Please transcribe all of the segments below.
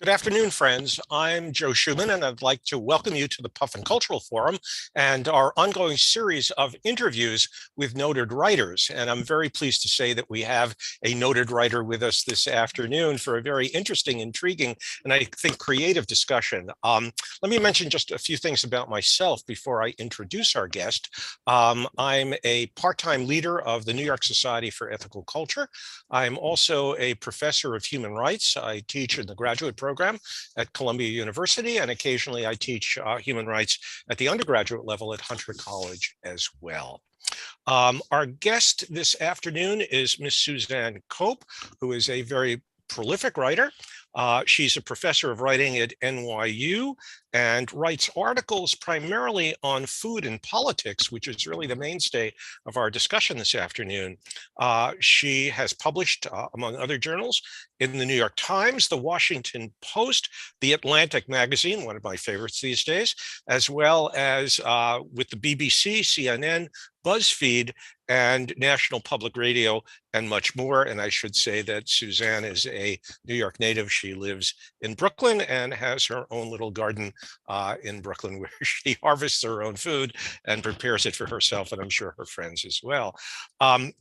Good afternoon, friends. I'm Joe Chuman, and I'd like to welcome you to the Puffin Cultural Forum and our ongoing series of interviews with noted writers. And I'm very pleased to say that we have a noted writer with us this afternoon for a very interesting, intriguing, and I think creative discussion. Let me mention just a few things about myself before I introduce our guest. I'm a part-time leader of the New York Society for Ethical Culture. I'm also a professor of human rights. I teach in the graduate program at Columbia University, and occasionally I teach human rights at the undergraduate level at Hunter College as well. Our guest this afternoon is Miss Suzanne Cope, who is a very prolific writer. She's a professor of writing at NYU and writes articles primarily on food and politics, which is really the mainstay of our discussion this afternoon. She has published, among other journals, in the New York Times, the Washington Post, the Atlantic magazine, one of my favorites these days, as well as with the BBC, CNN, BuzzFeed, and National Public Radio, and much more. And I should say that Suzanne is a New York native. She lives in Brooklyn and has her own little garden in Brooklyn where she harvests her own food and prepares it for herself, and I'm sure her friends as well.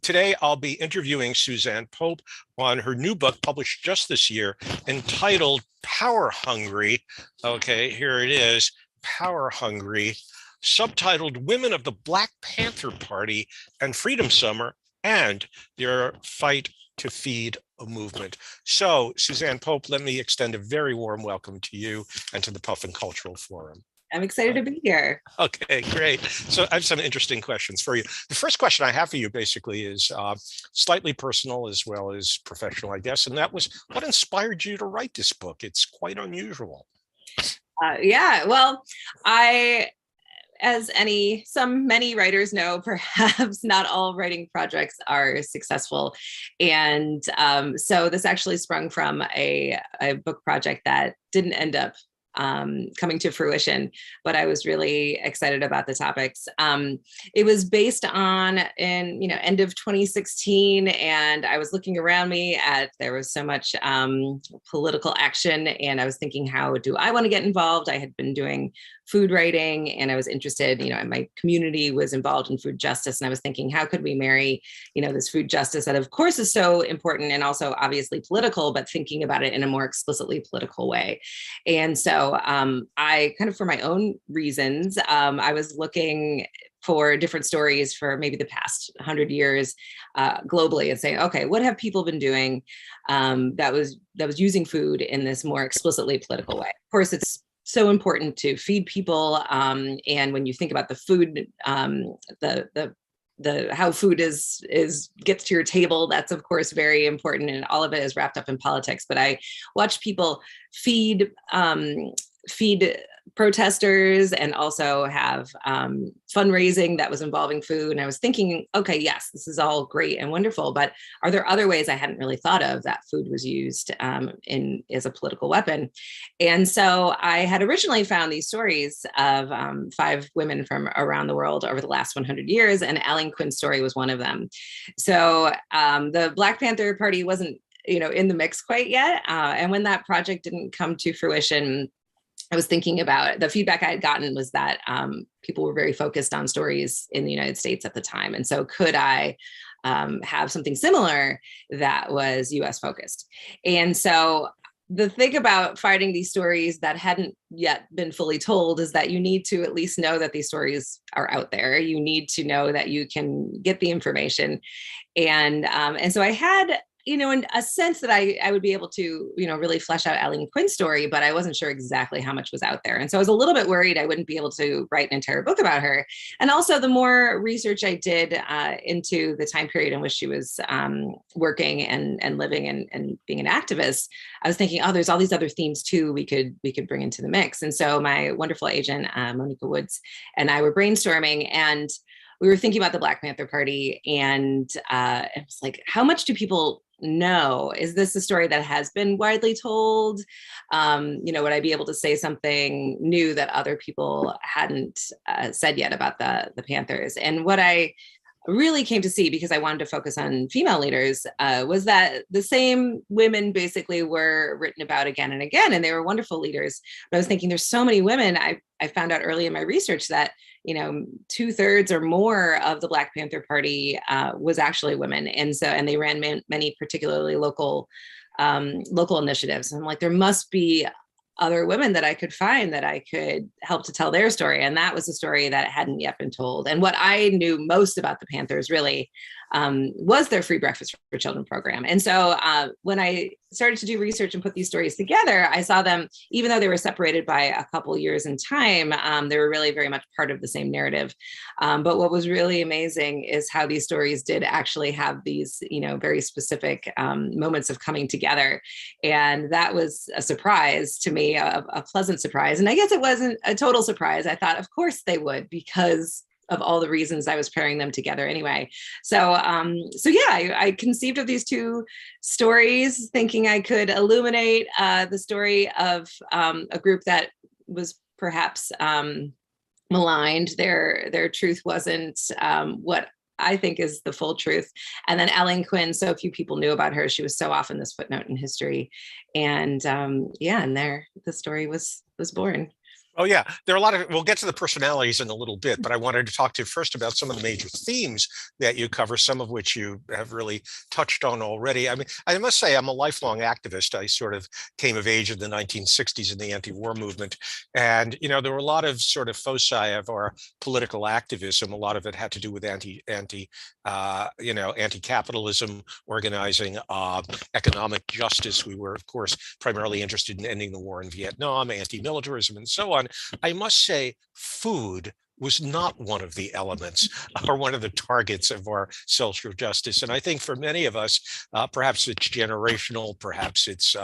Today, I'll be interviewing Suzanne Cope on her new book published just this year entitled Power Hungry. Okay, here it is, Power Hungry, subtitled Women of the Black Panther Party and Freedom Summer and Their Fight to Feed a Movement. So, Suzanne Cope, let me extend a very warm welcome to you and to the Puffin Cultural Forum. I'm excited to be here. Okay, great. So I have some interesting questions for you. The first question I have for you basically is slightly personal as well as professional, I guess. And that was, what inspired you to write this book? It's quite unusual. Yeah, well, as many writers know, perhaps not all writing projects are successful. And so this actually sprung from a book project that didn't end up coming to fruition, but I was really excited about the topics. It was based on end of 2016, and I was looking around me there was so much political action, and I was thinking, how do I want to get involved? I had been doing food writing, and I was interested, and my community was involved in food justice, and I was thinking, how could we marry, this food justice that of course is so important and also obviously political, but thinking about it in a more explicitly political way. And so I kind of, for my own reasons, I was looking for different stories for maybe the past 100 years globally and saying, okay, what have people been doing that was using food in this more explicitly political way? Of course, it's so important to feed people. And when you think about the food, the how food gets to your table, that's of course very important, and all of it is wrapped up in politics. But I watch people feed protesters and also have fundraising that was involving food. And I was thinking, okay, yes, this is all great and wonderful, but are there other ways I hadn't really thought of that food was used as a political weapon? And so I had originally found these stories of 5 women from around the world over the last 100 years, and Aylene Quin's story was one of them. So the Black Panther Party wasn't in the mix quite yet. And when that project didn't come to fruition, I was thinking about the feedback I had gotten was that people were very focused on stories in the United States at the time. And so could I have something similar that was US focused? And so the thing about finding these stories that hadn't yet been fully told is that you need to at least know that these stories are out there. You need to know that you can get the information. And so I had in a sense that I would be able to, really flesh out Aylene Quin's story, but I wasn't sure exactly how much was out there. And so I was a little bit worried I wouldn't be able to write an entire book about her. And also the more research I did into the time period in which she was working and living and being an activist, I was thinking, there's all these other themes too we could bring into the mix. And so my wonderful agent, Monica Woods, and I were brainstorming, and we were thinking about the Black Panther Party, and it was like, how much do people know? Is this a story that has been widely told? Would I be able to say something new that other people hadn't said yet about the Panthers? And what I really came to see, because I wanted to focus on female leaders, was that the same women basically were written about again and again, and they were wonderful leaders. But I was thinking, there's so many women. I found out early in my research that 2/3 or more of the Black Panther Party was actually women, and they ran many particularly local initiatives. And I'm like, there must be other women that I could find that I could help to tell their story. And that was a story that hadn't yet been told. And what I knew most about the Panthers really was their free breakfast for children program. And so when I started to do research and put these stories together, I saw them, even though they were separated by a couple years in time, they were really very much part of the same narrative. But what was really amazing is how these stories did actually have these, very specific moments of coming together. And that was a surprise to me, a pleasant surprise. And I guess it wasn't a total surprise. I thought, of course they would, because of all the reasons I was pairing them together anyway. So yeah, I conceived of these two stories thinking I could illuminate the story of a group that was perhaps maligned. Their truth wasn't what I think is the full truth. And then Aylene Quin, so few people knew about her. She was so often this footnote in history. And and there the story was born. Oh, yeah. There are a lot of, we'll get to the personalities in a little bit, but I wanted to talk to you first about some of the major themes that you cover, some of which you have really touched on already. I mean, I must say I'm a lifelong activist. I sort of came of age in the 1960s in the anti-war movement. And, there were a lot of sort of foci of our political activism. A lot of it had to do with anti-capitalism, organizing, economic justice. We were, of course, primarily interested in ending the war in Vietnam, anti-militarism, and so on. I must say, food was not one of the elements or one of the targets of our social justice. And I think for many of us, perhaps it's generational, perhaps it's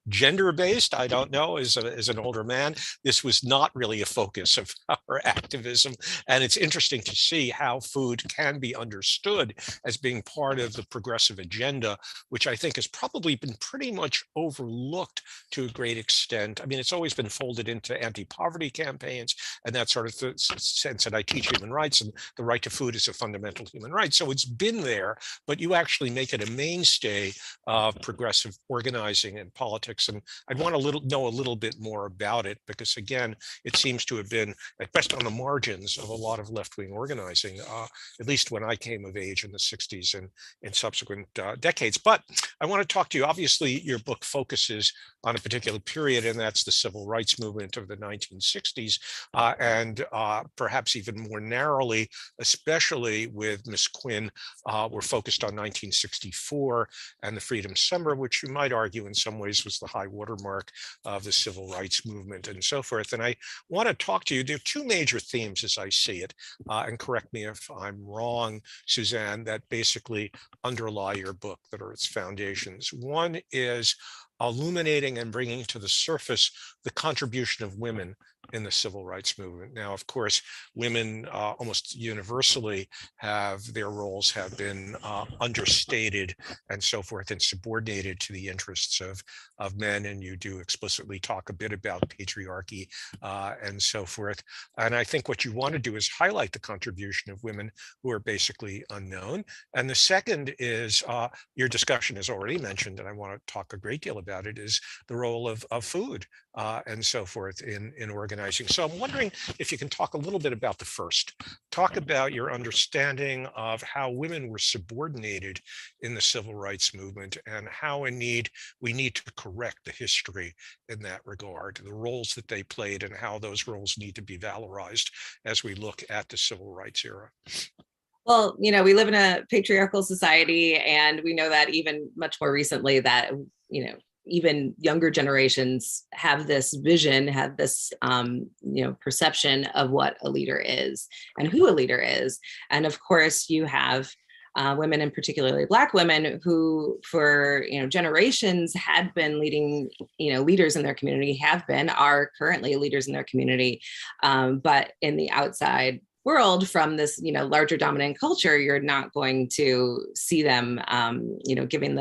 gender-based, I don't know, as an older man, this was not really a focus of our activism. And it's interesting to see how food can be understood as being part of the progressive agenda, which I think has probably been pretty much overlooked to a great extent. I mean, it's always been folded into anti-poverty campaigns and that sort of sense that I teach human rights, and the right to food is a fundamental human right. So it's been there, but you actually make it a mainstay of progressive organizing and politics. And I'd want to know a little bit more about it, because again, it seems to have been at best on the margins of a lot of left-wing organizing, at least when I came of age in the 60s and in subsequent decades. But I want to talk to you. Obviously, your book focuses on a particular period, and that's the civil rights movement of the 1960s, and perhaps even more narrowly, especially with Ms. Quin, we're focused on 1964 and the Freedom Summer, which you might argue in some ways was the high watermark of the civil rights movement and so forth. And I want to talk to you. There are two major themes as I see it, and correct me if I'm wrong, Suzanne, that basically underlie your book, that are its foundations. One is illuminating and bringing to the surface the contribution of women in the civil rights movement. Now, of course, women almost universally their roles have been understated and so forth, and subordinated to the interests of men. And you do explicitly talk a bit about patriarchy and so forth. And I think what you want to do is highlight the contribution of women who are basically unknown. And the second is your discussion is already mentioned, and I want to talk a great deal about it, is the role of food and so forth in organizing. So I'm wondering if you can talk a little bit about the first. Talk about your understanding of how women were subordinated in the civil rights movement, and how we need to correct the history in that regard, the roles that they played and how those roles need to be valorized as we look at the civil rights era. Well, we live in a patriarchal society, and we know that even much more recently that, even younger generations have this vision, have this, perception of what a leader is and who a leader is. And of course, you have women, and particularly Black women, who for generations had been leading, leaders in their community, are currently leaders in their community, but in the outside world from this, larger dominant culture, you're not going to see them, giving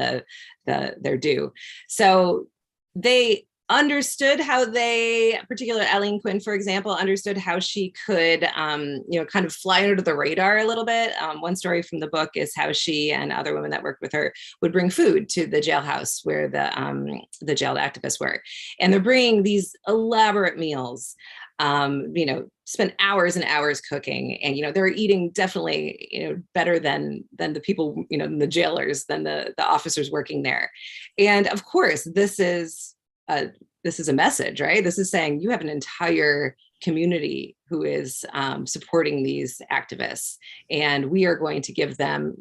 their due. So they understood how they, particularly Aylene Quin, for example, understood how she could, kind of fly under the radar a little bit. One story from the book is how she and other women that worked with her would bring food to the jailhouse where the jailed activists were. And they're bringing these elaborate meals, spent hours and hours cooking, and they're eating definitely better than the people, the jailers, than the officers working there. And of course, this is a message, right? This is saying you have an entire community who is supporting these activists, and we are going to give them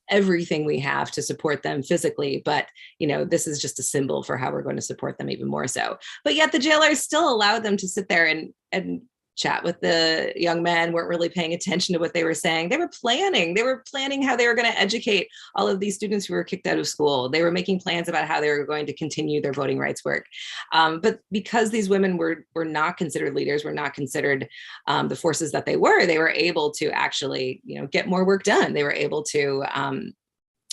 everything we have to support them physically, but this is just a symbol for how we're going to support them even more so. But yet the jailers still allowed them to sit there and chat with the young men, weren't really paying attention to what they were saying. They were planning how they were going to educate all of these students who were kicked out of school. They were making plans about how they were going to continue their voting rights work. But because these women were not considered leaders, were not considered the forces that they were able to actually, get more work done. They were able to,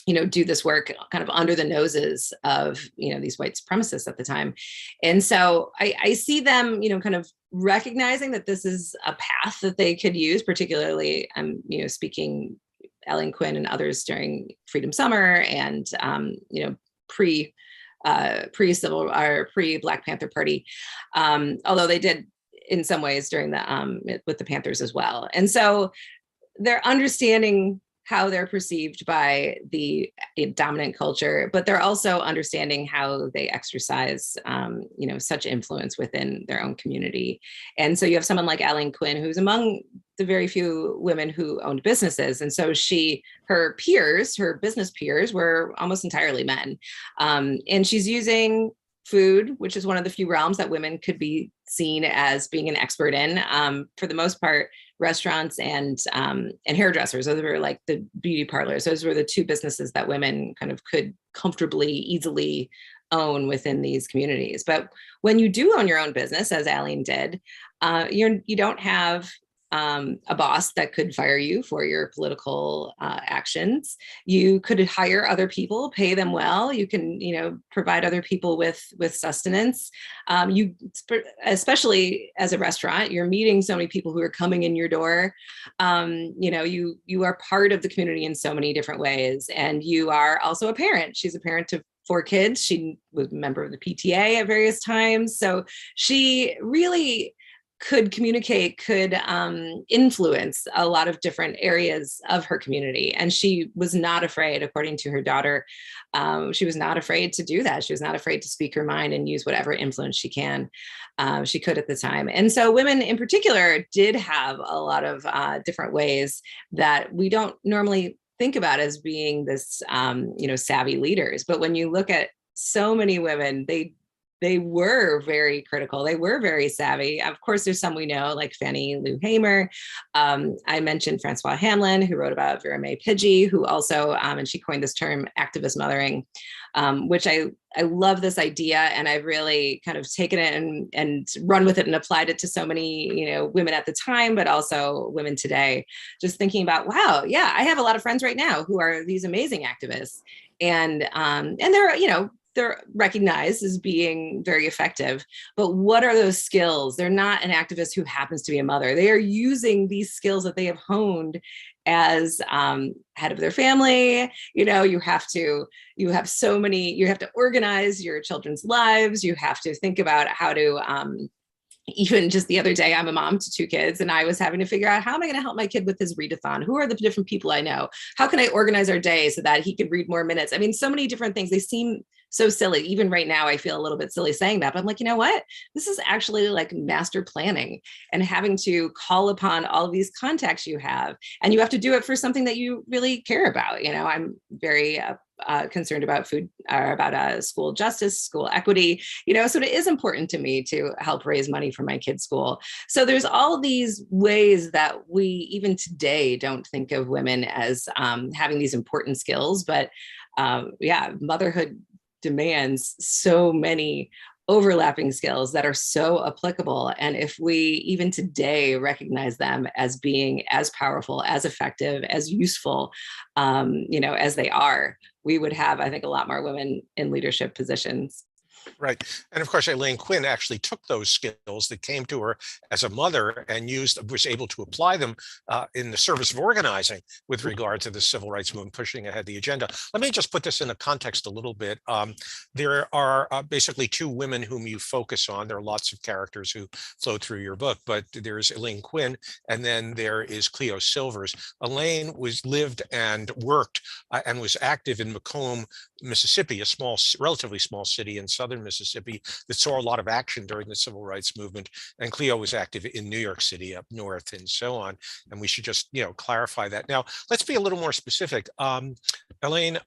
do this work kind of under the noses of, these white supremacists at the time. And so I see them, kind of recognizing that this is a path that they could use, particularly, speaking Aylene Quin and others during Freedom Summer and, pre-civil or pre-Black Panther Party, although they did in some ways during the with the Panthers as well. And so they're understanding how they're perceived by the dominant culture, but they're also understanding how they exercise, such influence within their own community. And so you have someone like Aylene Quin, who's among the very few women who owned businesses. And so her business peers were almost entirely men. And she's using food, which is one of the few realms that women could be seen as being an expert in. For the most part, restaurants and hairdressers, those were like the beauty parlors. Those were the two businesses that women kind of could comfortably, easily own within these communities. But when you do own your own business, as Aylene did, you don't have a boss that could fire you for your political actions. You could hire other people, pay them well. You can, provide other people with sustenance. Especially as a restaurant, you're meeting so many people who are coming in your door. You are part of the community in so many different ways. And you are also a parent. She's a parent to 4 kids. She was a member of the PTA at various times. So she really could communicate, could influence a lot of different areas of her community. And she was not afraid, according to her daughter, she was not afraid to do that. She was not afraid to speak her mind and use whatever influence she could at the time. And so women in particular did have a lot of different ways that we don't normally think about as being this, savvy leaders. But when you look at so many women, they were very critical. They were very savvy. Of course, there's some we know, like Fannie Lou Hamer. I mentioned Francois Hamlin, who wrote about Vera Mae Pidgey, who also, and she coined this term activist mothering, which I love this idea. And I've really kind of taken it and run with it and applied it to so many, women at the time, but also women today, just thinking about, wow, yeah, I have a lot of friends right now who are these amazing activists. And they're recognized as being very effective, but what are those skills? They're not an activist who happens to be a mother. They are using these skills that they have honed as head of their family. You have to organize your children's lives. You have to think about how to, even just the other day, I'm a mom to 2 kids, and I was having to figure out, how am I going to help my kid with his readathon? Who are the different people I know? How can I organize our day so that he could read more minutes? I mean, so many different things. They seem so silly. Even right now, I feel a little bit silly saying that, but I'm like, you know what? This is actually like master planning and having to call upon all of these contacts you have, and you have to do it for something that you really care about. I'm very concerned about food, or about school justice, school equity, so it is important to me to help raise money for my kids' school. So there's all these ways that we even today don't think of women as having these important skills, but motherhood demands so many overlapping skills that are so applicable. And if we even today recognize them as being as powerful, as effective, as useful, as they are, we would have, I think, a lot more women in leadership positions. Right. And of course, Aylene Quin actually took those skills that came to her as a mother and was able to apply them in the service of organizing with regard to the civil rights movement, pushing ahead the agenda. Let me just put this in a context a little bit. There are basically two women whom you focus on. There are lots of characters who flow through your book, but there's Aylene Quin, and then there is Cleo Silvers. Aylene lived and worked and was active in McComb, Mississippi, a relatively small city in southern Mississippi that saw a lot of action during the civil rights movement. And Cleo was active in New York City up north and so on. And we should just, clarify that. Now, let's be a little more specific. Aylene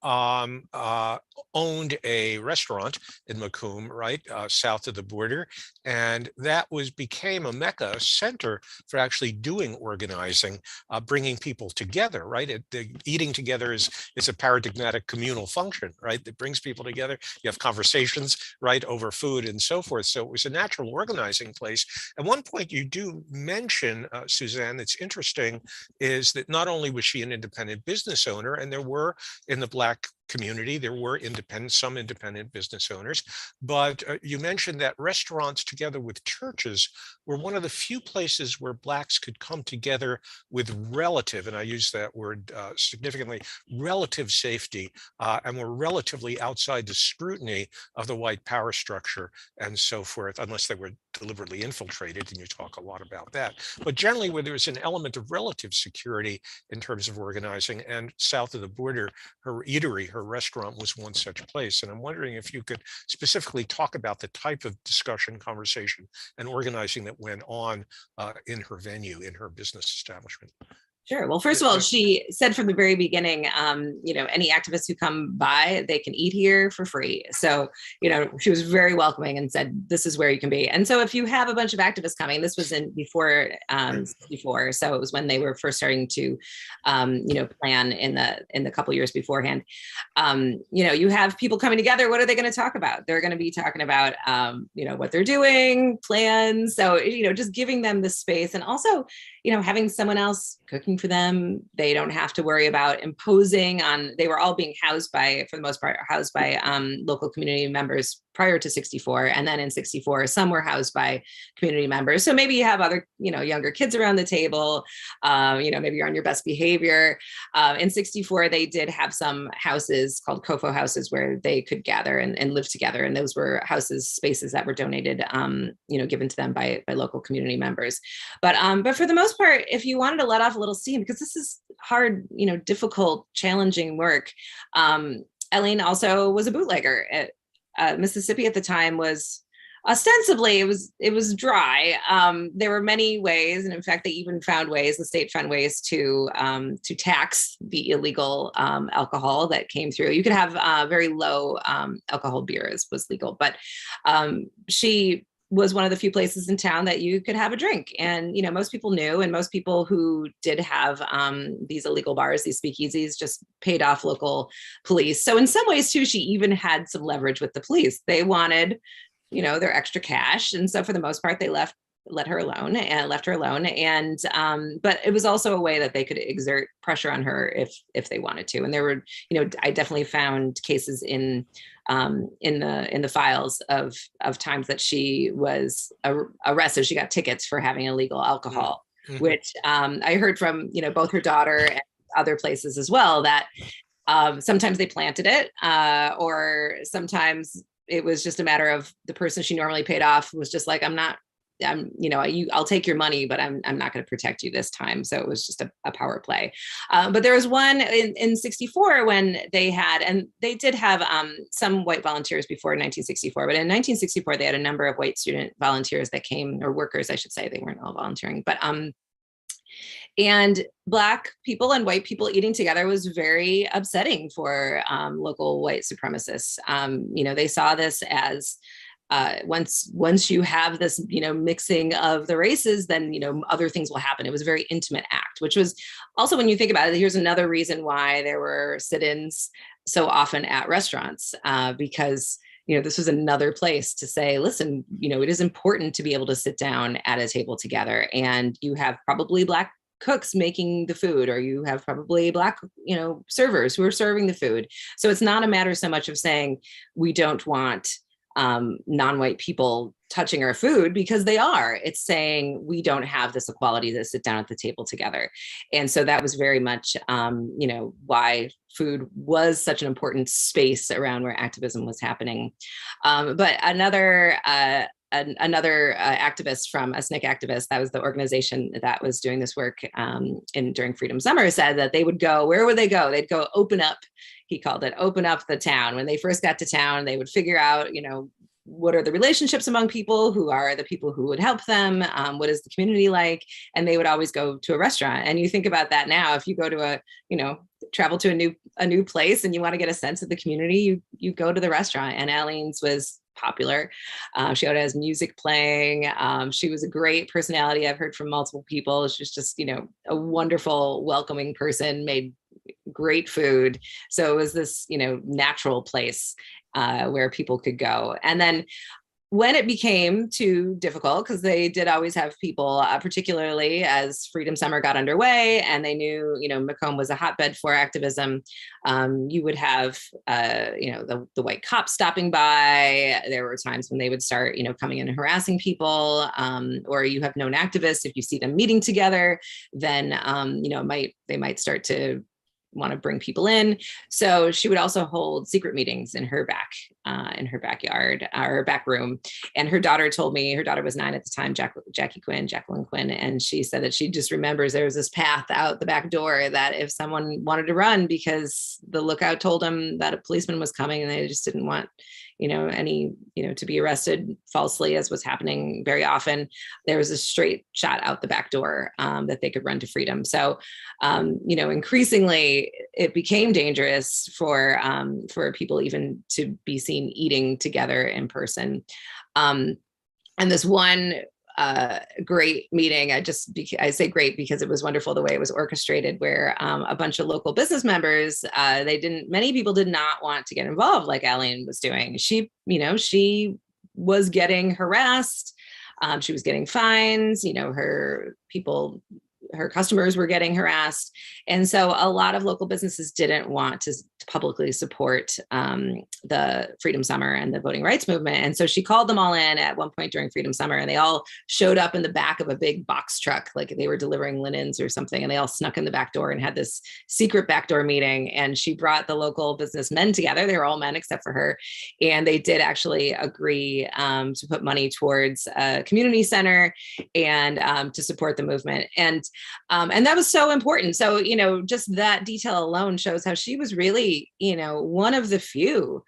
owned a restaurant in McComb, right, south of the border. And that became a mecca, a center for actually doing organizing, bringing people together, right? Eating together is a paradigmatic communal function, right? That brings people together. You have conversations, right, over food and so forth. So it was a natural organizing place. At one point you do mention, Suzanne, that's interesting, is that not only was she an independent business owner, and there were in the Black community, there were some independent business owners, but you mentioned that restaurants together with churches were one of the few places where Blacks could come together with relative, and I use that word significantly, relative safety, and were relatively outside the scrutiny of the white power structure and so forth, unless they were deliberately infiltrated, and you talk a lot about that. But generally, where there's an element of relative security in terms of organizing, and south of the border, her eatery, her restaurant was one such place. And I'm wondering if you could specifically talk about the type of discussion, conversation, and organizing that went on in her venue, in her business establishment. Sure. Well, first of all, she said from the very beginning, any activists who come by, they can eat here for free. So, she was very welcoming and said, this is where you can be. And so if you have a bunch of activists coming, this was before, so it was when they were first starting to, plan in the couple years beforehand. You have people coming together. What are they going to talk about? They're going to be talking about, what they're doing, plans. So, just giving them the space, and also, having someone else cooking for them. They don't have to worry about imposing on, they were all being housed by, for the most part, local community members prior to 64. And then in 64, some were housed by community members. So maybe you have other, younger kids around the table, maybe you're on your best behavior. In 64, they did have some houses called COFO houses where they could gather and live together. And those were spaces that were donated, given to them by local community members. But for the most part, if you wanted to let off a little steam, because this is hard, difficult, challenging work. Aylene also was a bootlegger. Mississippi at the time was ostensibly it was dry. There were many ways, and in fact, the state found ways to tax the illegal alcohol that came through. You could have very low alcohol beers was legal, but she was one of the few places in town that you could have a drink. And, most people knew, and most people who did have these illegal bars, these speakeasies, just paid off local police. So in some ways too, she even had some leverage with the police. They wanted, their extra cash. And so for the most part, they left her alone. And, but it was also a way that they could exert pressure on her if they wanted to. And there were, I definitely found cases in the files of times that she was arrested. She got tickets for having illegal alcohol, mm-hmm. which I heard from, both her daughter and other places as well, that sometimes they planted it, or sometimes it was just a matter of the person she normally paid off was just like, I'll take your money, but I'm not going to protect you this time. So it was just a power play. But there was one in 64 when they did have some white volunteers before 1964, but in 1964, they had a number of white student volunteers that came, or workers, I should say, they weren't all volunteering, but and Black people and white people eating together was very upsetting for local white supremacists. They saw this as once you have this, mixing of the races, then, other things will happen. It was a very intimate act, which was also, when you think about it, here's another reason why there were sit-ins so often at restaurants, because, this was another place to say, listen, it is important to be able to sit down at a table together, and you have probably Black cooks making the food, or you have probably Black, servers who are serving the food. So it's not a matter so much of saying we don't want non-white people touching our food, because they are. It's saying we don't have this equality to sit down at the table together. And so that was very much, why food was such an important space around where activism was happening. But another activist from a SNCC activist, that was the organization that was doing this work during Freedom Summer, said that they would go, where would they go? They'd go open up, he called it, open up the town. When they first got to town, they would figure out, what are the relationships among people? Who are the people who would help them? What is the community like? And they would always go to a restaurant. And you think about that now, if you go to travel to a new place and you want to get a sense of the community, you go to the restaurant. And Aylene's was popular. She always has music playing. She was a great personality. I've heard from multiple people. She was just, a wonderful, welcoming person, made great food. So it was this, natural place where people could go. And then when it became too difficult, because they did always have people, particularly as Freedom Summer got underway, and they knew, McComb was a hotbed for activism, you would have, the white cops stopping by. There were times when they would start, coming in and harassing people, or you have known activists, if you see them meeting together, then, they might start to want to bring people in. So she would also hold secret meetings in her backyard, or back room. And her daughter told me, her daughter was 9 at the time, Jacqueline Quin, and she said that she just remembers there was this path out the back door that if someone wanted to run because the lookout told them that a policeman was coming and they just didn't want to be arrested falsely, as was happening very often, there was a straight shot out the back door that they could run to freedom. So, increasingly it became dangerous for people even to be seen eating together in person. And this one great meeting, I say great because it was wonderful the way it was orchestrated, where a bunch of local business members, many people did not want to get involved like Aylene was doing. She was getting harassed. She was getting fines, her customers were getting harassed. And so a lot of local businesses didn't want to publicly support the Freedom Summer and the voting rights movement. And so she called them all in at one point during Freedom Summer, and they all showed up in the back of a big box truck, like they were delivering linens or something. And they all snuck in the back door and had this secret backdoor meeting. And she brought the local businessmen together. They were all men except for her. And they did actually agree to put money towards a community center and to support the movement. And that was so important. So, just that detail alone shows how she was really, one of the few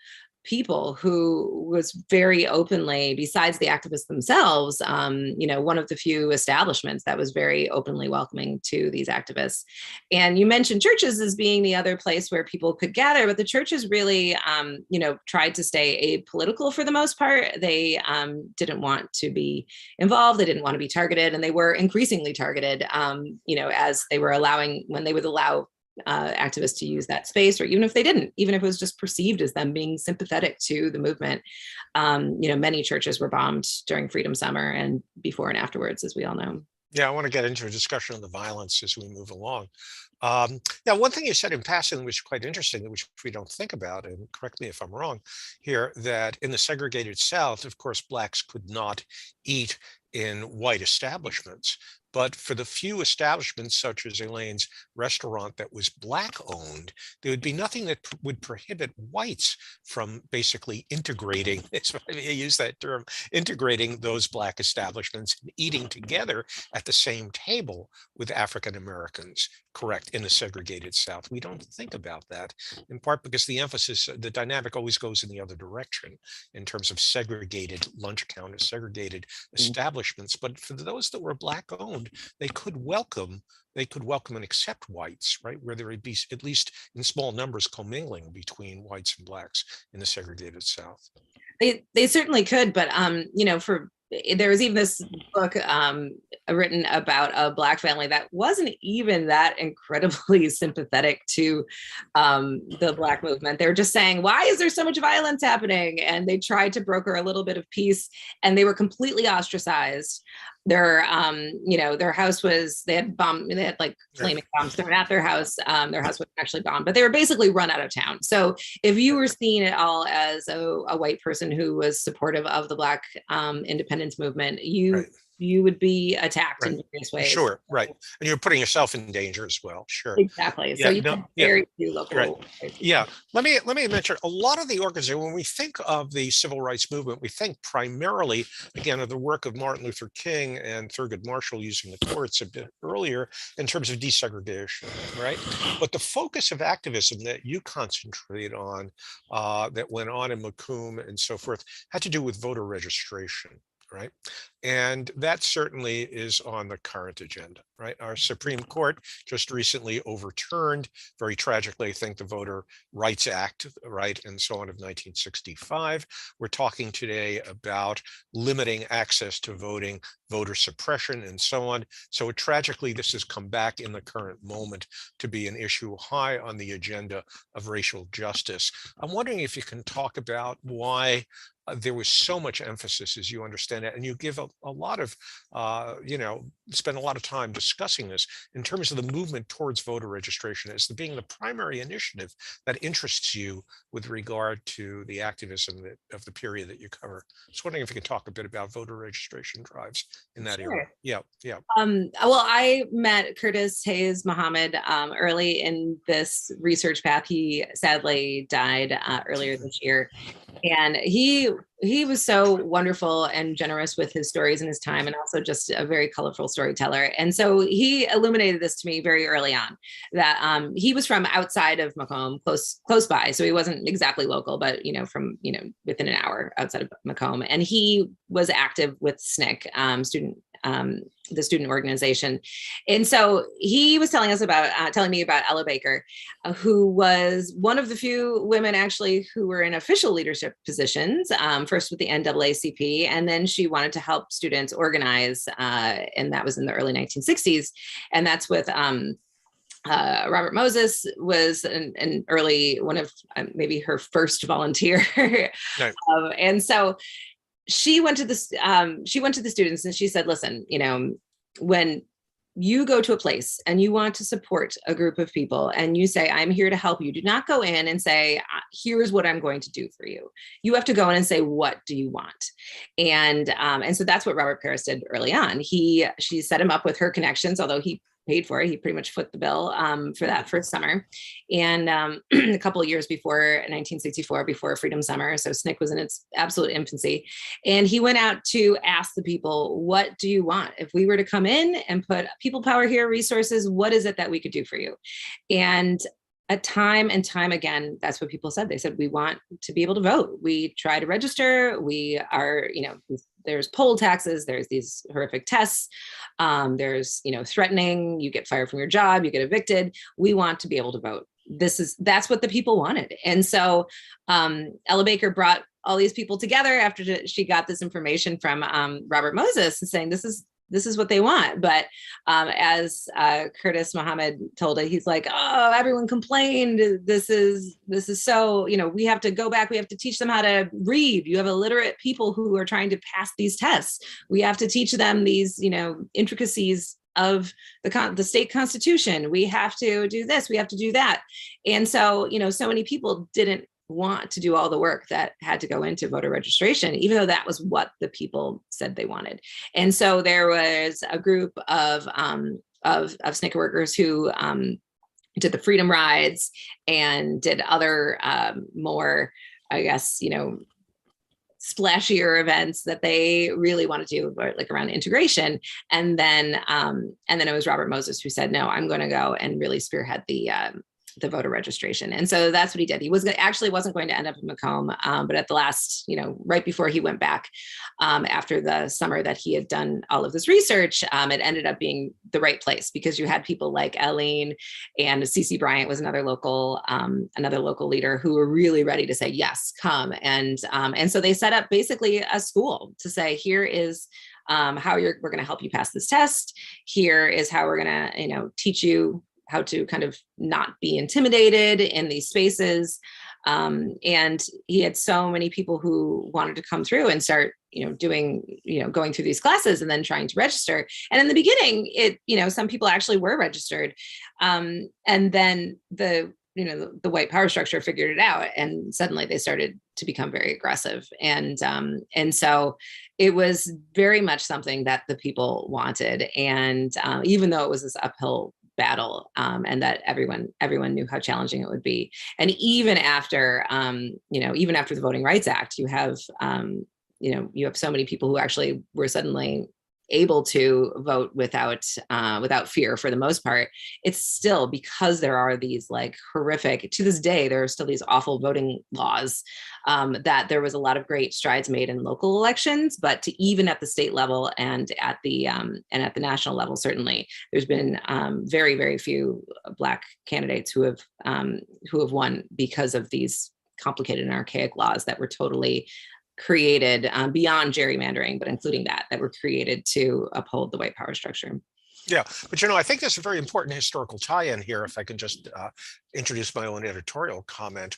people who was very openly, besides the activists themselves, one of the few establishments that was very openly welcoming to these activists. And you mentioned churches as being the other place where people could gather, but the churches really, tried to stay apolitical for the most part. They didn't want to be involved. They didn't want to be targeted, and they were increasingly targeted, as they were when they would allow activists to use that space, or even if they didn't, even if it was just perceived as them being sympathetic to the movement. Many churches were bombed during Freedom Summer and before and afterwards, as we all know. Yeah, I want to get into a discussion on the violence as we move along. Now, one thing you said in passing, which is quite interesting, which we don't think about, and correct me if I'm wrong here, that in the segregated South, of course, Blacks could not eat in white establishments. But for the few establishments, such as Aylene's restaurant that was Black owned, there would be nothing that would prohibit whites from basically integrating, if I use that term, integrating those Black establishments and eating together at the same table with African Americans, correct, in the segregated South. We don't think about that, in part because the dynamic always goes in the other direction in terms of segregated lunch counters, segregated establishments. But for those that were Black owned, they could welcome and accept whites, right, where there would be, at least in small numbers, commingling between whites and Blacks in the segregated South. They certainly could, but there was even this book written about a Black family that wasn't even that incredibly sympathetic to the Black movement. They were just saying, why is there so much violence happening? And they tried to broker a little bit of peace, and they were completely ostracized. their house was, they had like flaming bombs thrown at their house. Their house wasn't actually bombed, but they were basically run out of town. So if you were seen at all as a white person who was supportive of the Black independence movement, you would be attacked in various ways. Sure, right. And you're putting yourself in danger as well. Sure. Exactly. So you have very few local. Yeah. Let me mention a lot of the organization, when we think of the civil rights movement, we think primarily, again, of the work of Martin Luther King and Thurgood Marshall using the courts a bit earlier in terms of desegregation, right? But the focus of activism that you concentrate on, that went on in McComb and so forth, had to do with voter registration. Right. And that certainly is on the current agenda, right? Our Supreme Court just recently overturned, very tragically, I think, the Voter Rights Act, right, and so on of 1965. We're talking today about limiting access to voting, voter suppression, and so on. So tragically, this has come back in the current moment to be an issue high on the agenda of racial justice. I'm wondering if you can talk about why there was so much emphasis, as you understand it, and you give a lot of, spend a lot of time discussing this in terms of the movement towards voter registration as being the primary initiative that interests you with regard to the activism of the period that you cover. I was wondering if you can talk a bit about voter registration drives in that area. Yeah. Well, I met Curtis Hayes Muhammad early in this research path. He sadly died earlier this year. And he was so wonderful and generous with his stories and his time, and also just a very colorful storyteller. And so he illuminated this to me very early on, that he was from outside of McComb, close by. So he wasn't exactly local, but from within an hour outside of McComb. And he was active with SNCC, the student organization. And so he was telling me about Ella Baker, who was one of the few women actually who were in official leadership positions, first with the NAACP, and then she wanted to help students organize, and that was in the early 1960s. And that's with Robert Moses was an early one of maybe her first volunteer. Right. And so she went to the students and she said, listen, when you go to a place and you want to support a group of people and you say, I'm here to help you, do not go in and say, here's what I'm going to do for you. You have to go in and say, what do you want? And so that's what Robert Paris did early on. She set him up with her connections, although he paid for it. He pretty much foot the bill for that first summer. And a couple of years before 1964, before Freedom Summer, so SNCC was in its absolute infancy. And he went out to ask the people, what do you want? If we were to come in and put people power here, resources, what is it that we could do for you? And time and time again, that's what people said. They said, we want to be able to vote. We try to register. We are, there's poll taxes, there's these horrific tests, there's, threatening, you get fired from your job, you get evicted. We want to be able to vote. That's what the people wanted. And so Ella Baker brought all these people together after she got this information from Robert Moses and saying, this is what they want. But as Curtis Muhammad told it, he's like, oh, everyone complained. This is so, we have to go back. We have to teach them how to read. You have illiterate people who are trying to pass these tests. We have to teach them these, intricacies of the state constitution. We have to do this. We have to do that. And so, so many people didn't want to do all the work that had to go into voter registration, even though that was what the people said they wanted. And so there was a group of SNCC workers who did the freedom rides and did other more, I guess, splashier events that they really wanted to do, like around integration. And then it was Robert Moses who said, no, I'm going to go and really spearhead the voter registration. And so that's what he did. He wasn't going to end up in McComb, but at the last, right before he went back, after the summer that he had done all of this research, it ended up being the right place because you had people like Aylene and CC Bryant was another local leader who were really ready to say, yes, come. And so they set up basically a school to say, here is how we're going to help you pass this test. Here is how we're going to, teach you how to kind of not be intimidated in these spaces. And he had so many people who wanted to come through and start doing, going through these classes and then trying to register. And in the beginning, some people actually were registered. And then the white power structure figured it out, and suddenly they started to become very aggressive. And so it was very much something that the people wanted. And even though it was this uphill battle, and that everyone knew how challenging it would be. And even after, even after the Voting Rights Act, you have so many people who actually were suddenly able to vote without fear for the most part. It's still, because there are these like horrific, to this day, there are still these awful voting laws, that there was a lot of great strides made in local elections, but to even at the state level and at the national level, certainly there's been very, very few Black candidates who have won because of these complicated and archaic laws that were totally created beyond gerrymandering, but including that were created to uphold the white power structure. Yeah, but I think there's a very important historical tie-in here, if I can just introduce my own editorial comment.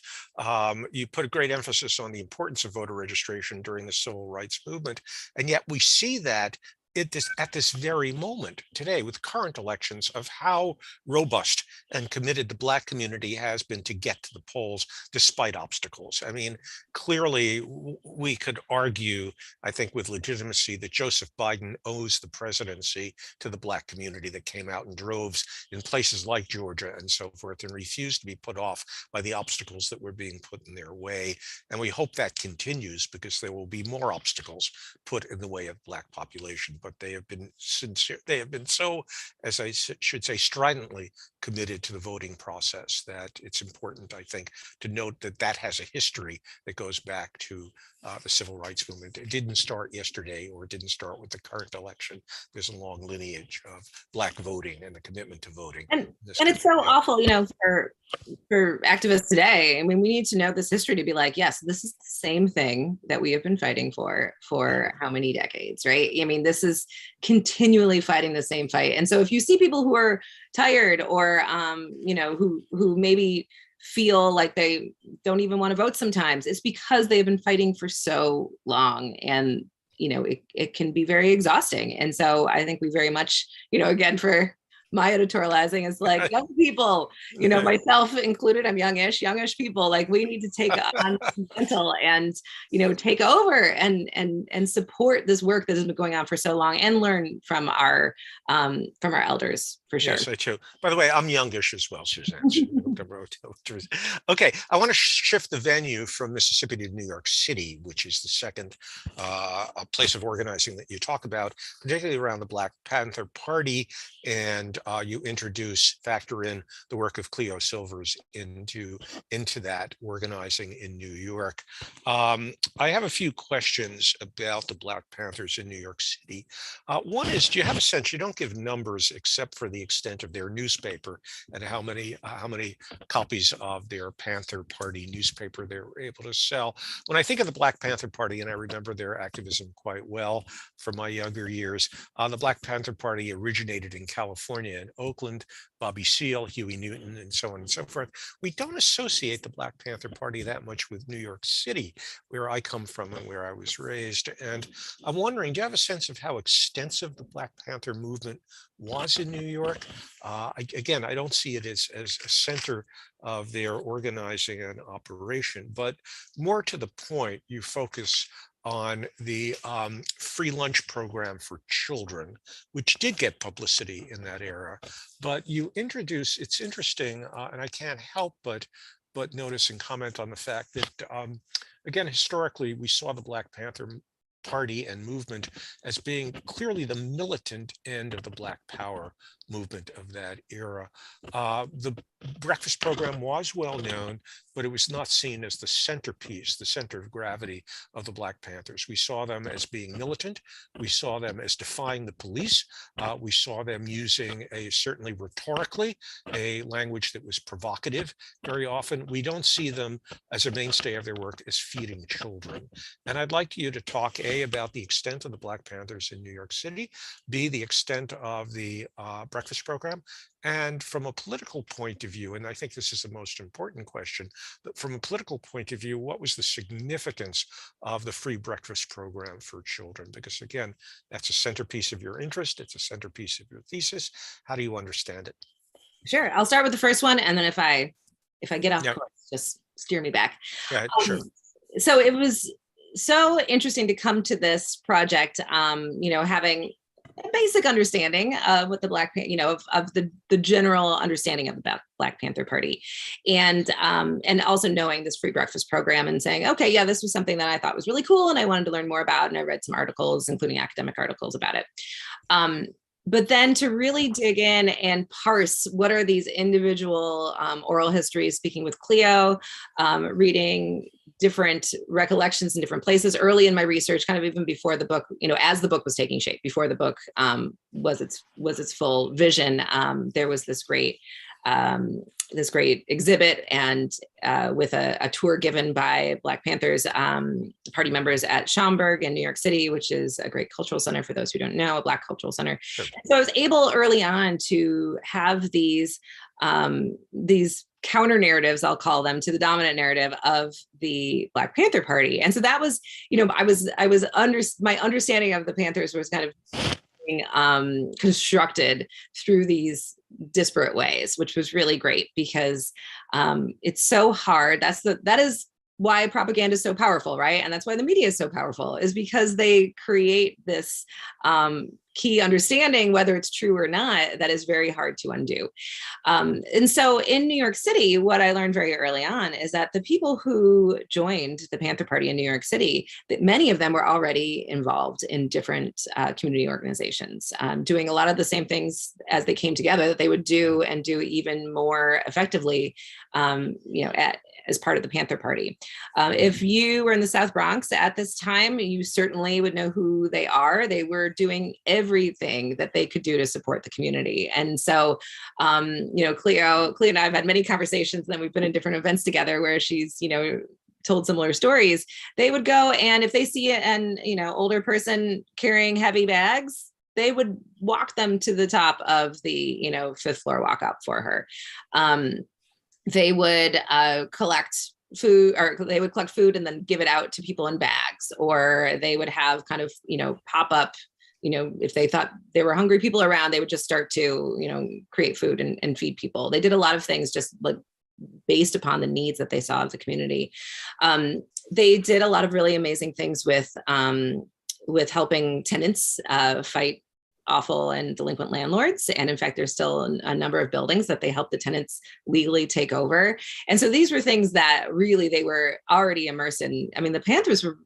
You put a great emphasis on the importance of voter registration during the civil rights movement, and yet we see that at this very moment today with current elections, of how robust and committed the Black community has been to get to the polls despite obstacles. I mean, clearly we could argue, I think with legitimacy, that Joseph Biden owes the presidency to the Black community that came out in droves in places like Georgia and so forth, and refused to be put off by the obstacles that were being put in their way. And we hope that continues, because there will be more obstacles put in the way of Black population. But they have been sincere. They have been so, as I should say, stridently committed to the voting process that it's important, I think, to note that that has a history that goes back to the civil rights movement. It didn't start yesterday, or it didn't start with the current election. There's a long lineage of Black voting and the commitment to voting. And it's so awful, for activists today. I mean, we need to know this history to be like, yes, this is the same thing that we have been fighting for how many decades, right? I mean, this is continually fighting the same fight. And so if you see people who are tired, or who maybe feel like they don't even want to vote sometimes, it's because they've been fighting for so long, and it can be very exhausting. And so I think we very much, again, for my editorializing is like, young people, myself included, I'm youngish people, like, we need to take on mental and, take over and support this work that has been going on for so long, and learn from our elders, for sure. Yes, I too. By the way, I'm youngish as well, Suzanne. Okay, I want to shift the venue from Mississippi to New York City, which is the second place of organizing that you talk about, particularly around the Black Panther Party. And you factor in the work of Cleo Silvers into that organizing in New York. I have a few questions about the Black Panthers in New York City. One is, do you have a sense, you don't give numbers except for the extent of their newspaper and how many copies of their Panther Party newspaper they were able to sell. When I think of the Black Panther Party, and I remember their activism quite well from my younger years, the Black Panther Party originated in California, in Oakland, Bobby Seale, Huey Newton, and so on and so forth. We don't associate the Black Panther Party that much with New York City, where I come from and where I was raised. And I'm wondering, do you have a sense of how extensive the Black Panther movement was in New York? Again, I don't see it as a center of their organizing and operation, but more to the point, you focus on the free lunch program for children, which did get publicity in that era. But you introduce, it's interesting, and I can't help but notice and comment on the fact that, again, historically, we saw the Black Panther Party and movement as being clearly the militant end of the Black Power movement of that era. The breakfast program was well known, but it was not seen as the centerpiece, the center of gravity of the Black Panthers. We saw them as being militant. We saw them as defying the police. We saw them using certainly rhetorically, a language that was provocative very often. We don't see them as a mainstay of their work as feeding children. And I'd like you to talk, A, about the extent of the Black Panthers in New York City, B, the extent of the breakfast breakfast program? And from a political point of view, and I think this is the most important question, but from a political point of view, what was the significance of the free breakfast program for children? Because again, that's a centerpiece of your interest. It's a centerpiece of your thesis. How do you understand it? Sure. I'll start with the first one, and then if I get off Yeah, course, just steer me back. yeah, Um, sure. so it was so interesting to come to this project, having a basic understanding of what the of the general understanding of the Black Panther Party, and also knowing this free breakfast program and saying, okay, yeah, this was something that I thought was really cool and I wanted to learn more about, and I read some articles, including academic articles about it. But then to really dig in and parse what are these individual oral histories, speaking with Cleo, reading different recollections in different places early in my research, kind of even before the book, as the book was taking shape, before the book was its full vision. There was this great exhibit and with a tour given by Black Panthers party members at Schaumburg in New York City, which is a great cultural center for those who don't know, a Black cultural center. Sure. So I was able early on to have these counter narratives, I'll call them, to the dominant narrative of the Black Panther Party. And so that was, my understanding of the Panthers was kind of constructed through these disparate ways, which was really great because it's so hard. That is why propaganda is so powerful, right? And that's why the media is so powerful, is because they create this key understanding, whether it's true or not, that is very hard to undo. And so in New York City, what I learned very early on is that the people who joined the Panther Party in New York City, that many of them were already involved in different community organizations, doing a lot of the same things as they came together that they would do, and do even more effectively, as part of the Panther Party. If you were in the South Bronx at this time, you certainly would know who they are. They were doing everything that they could do to support the community. And so, Cleo and I have had many conversations, and then we've been in different events together where she's, told similar stories. They would go, and if they see an older person carrying heavy bags, they would walk them to the top of the, fifth floor walk up for her. They would collect food, or they would collect food and then give it out to people in bags, or they would have kind of, pop up, if they thought there were hungry people around, they would just start to, create food and feed people. They did a lot of things just like based upon the needs that they saw of the community. They did a lot of really amazing things with helping tenants fight awful and delinquent landlords. And in fact, there's still a number of buildings that they help the tenants legally take over. And so these were things that really they were already immersed in. I mean, the Panthers were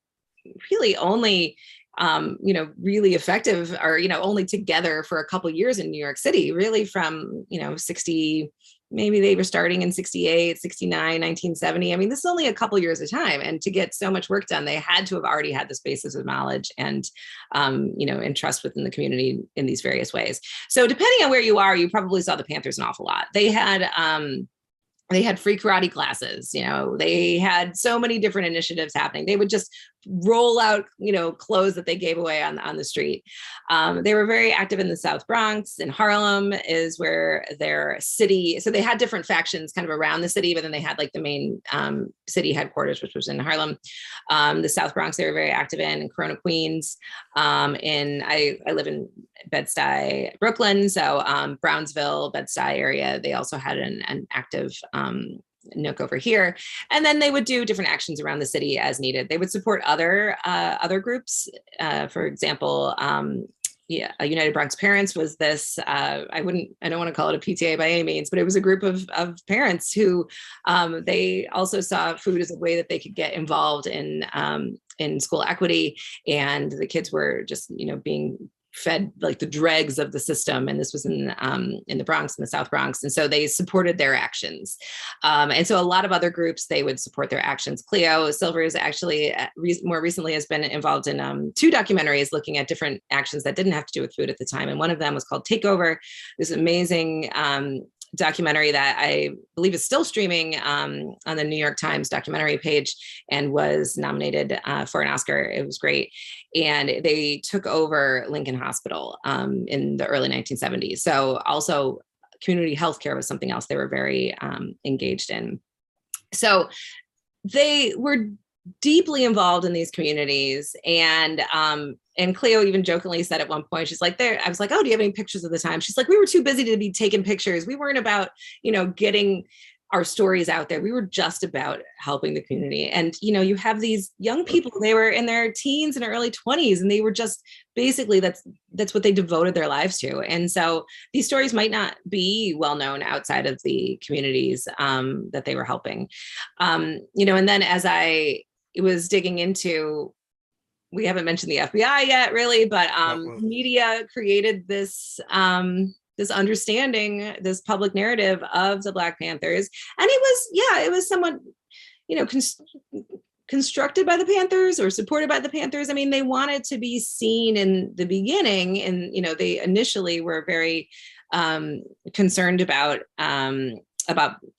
really only, really effective, or, only together for a couple of years in New York City, really from, 60, maybe they were starting in 68, 69, 1970. I mean, this is only a couple of years of time. And to get so much work done, they had to have already had this basis of knowledge and, and trust within the community in these various ways. So depending on where you are, you probably saw the Panthers an awful lot. They had free karate classes, they had so many different initiatives happening. They would just roll out, clothes that they gave away on the street. They were very active in the South Bronx. In Harlem is where their city, so they had different factions kind of around the city, but then they had like the main city headquarters, which was in Harlem. The South Bronx, they were very active in Corona, Queens. I live in Bed-Stuy, Brooklyn. So Brownsville, Bed-Stuy area, they also had an active nook over here. And then they would do different actions around the city as needed. They would support other groups. For example, United Bronx Parents was this, I don't want to call it a PTA by any means, but it was a group of parents who they also saw food as a way that they could get involved in school equity. And the kids were just, being fed like the dregs of the system. And this was in the Bronx, in the South Bronx. And so they supported their actions. And so a lot of other groups, they would support their actions. Cleo Silvers actually more recently has been involved in 2 documentaries looking at different actions that didn't have to do with food at the time. And one of them was called Takeover, this amazing documentary that I believe is still streaming on the New York Times documentary page and was nominated for an Oscar. It was great. and they took over Lincoln Hospital in the early 1970s. So also community healthcare was something else they were very engaged in. So they were deeply involved in these communities. And Cleo even jokingly said at one point, she's like, I was like, oh, do you have any pictures of the time? She's like, we were too busy to be taking pictures. We weren't about, getting our stories out there. We were just about helping the community. And, you have these young people, they were in their teens and early 20s, and they were just basically, that's what they devoted their lives to. And so these stories might not be well known outside of the communities that they were helping. And then as I was digging into, we haven't mentioned the FBI yet really, but media created this, this understanding, this public narrative of the Black Panthers. And it was somewhat, constructed by the Panthers or supported by the Panthers. I mean, they wanted to be seen in the beginning, and, they initially were very concerned about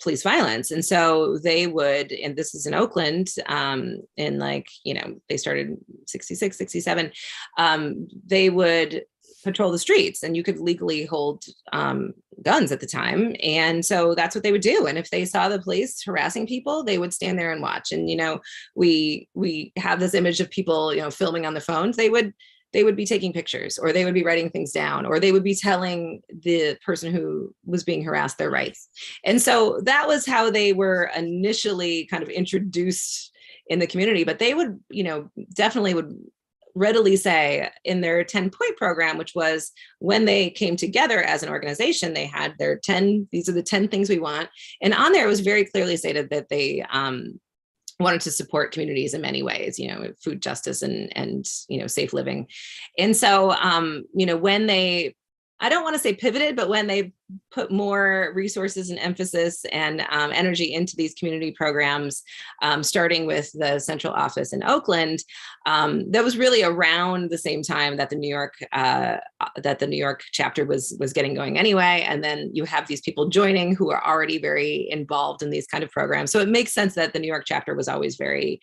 police violence. And so they would, and this is in Oakland, in they started 66, 67, they would patrol the streets, and you could legally hold guns at the time. And so that's what they would do. And if they saw the police harassing people, they would stand there and watch. And, we have this image of people, filming on the phones. They would be taking pictures, or they would be writing things down, or they would be telling the person who was being harassed their rights. And so that was how they were initially kind of introduced in the community. But they would, definitely would readily say in their 10-point program, which was when they came together as an organization, they had their 10, these are the 10 things we want. And on there, it was very clearly stated that they wanted to support communities in many ways, food justice and safe living. And so, when they, I don't want to say pivoted, but when they put more resources and emphasis and energy into these community programs, starting with the central office in Oakland, that was really around the same time that the New York chapter was getting going anyway. And then you have these people joining who are already very involved in these kind of programs. So it makes sense that the New York chapter was always very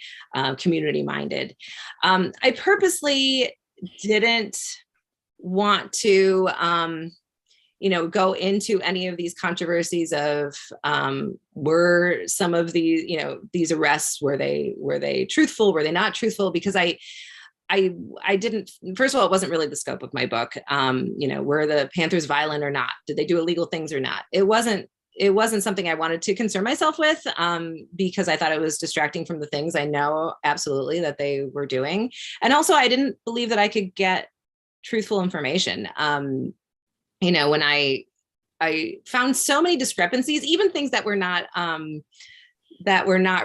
community minded. I purposely didn't want to go into any of these controversies of were some of these arrests, were they truthful, were they not truthful, because I didn't, first of all, it wasn't really the scope of my book. Were the Panthers violent or not? Did they do illegal things or not? It wasn't something I wanted to concern myself with, because I thought it was distracting from the things I know absolutely that they were doing. And also I didn't believe that I could get truthful information. When I found so many discrepancies, even things that were not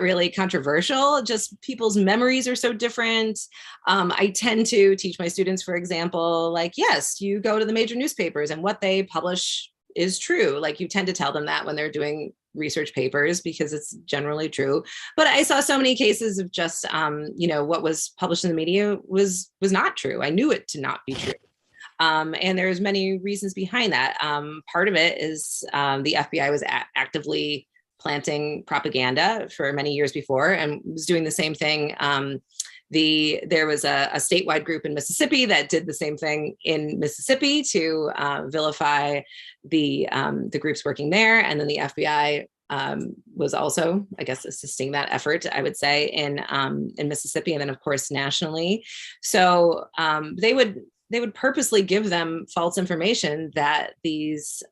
really controversial, just people's memories are so different. I tend to teach my students, for example, yes, you go to the major newspapers and what they publish is true. You tend to tell them that when they're doing research papers, because it's generally true. But I saw so many cases of just, what was published in the media was not true. I knew it to not be true. And there's many reasons behind that. Part of it is the FBI was actively planting propaganda for many years before and was doing the same thing. There was a statewide group in Mississippi that did the same thing in Mississippi to vilify the groups working there. And then the FBI was also, I guess, assisting that effort, I would say, in Mississippi, and then of course nationally. So they would purposely give them false information that these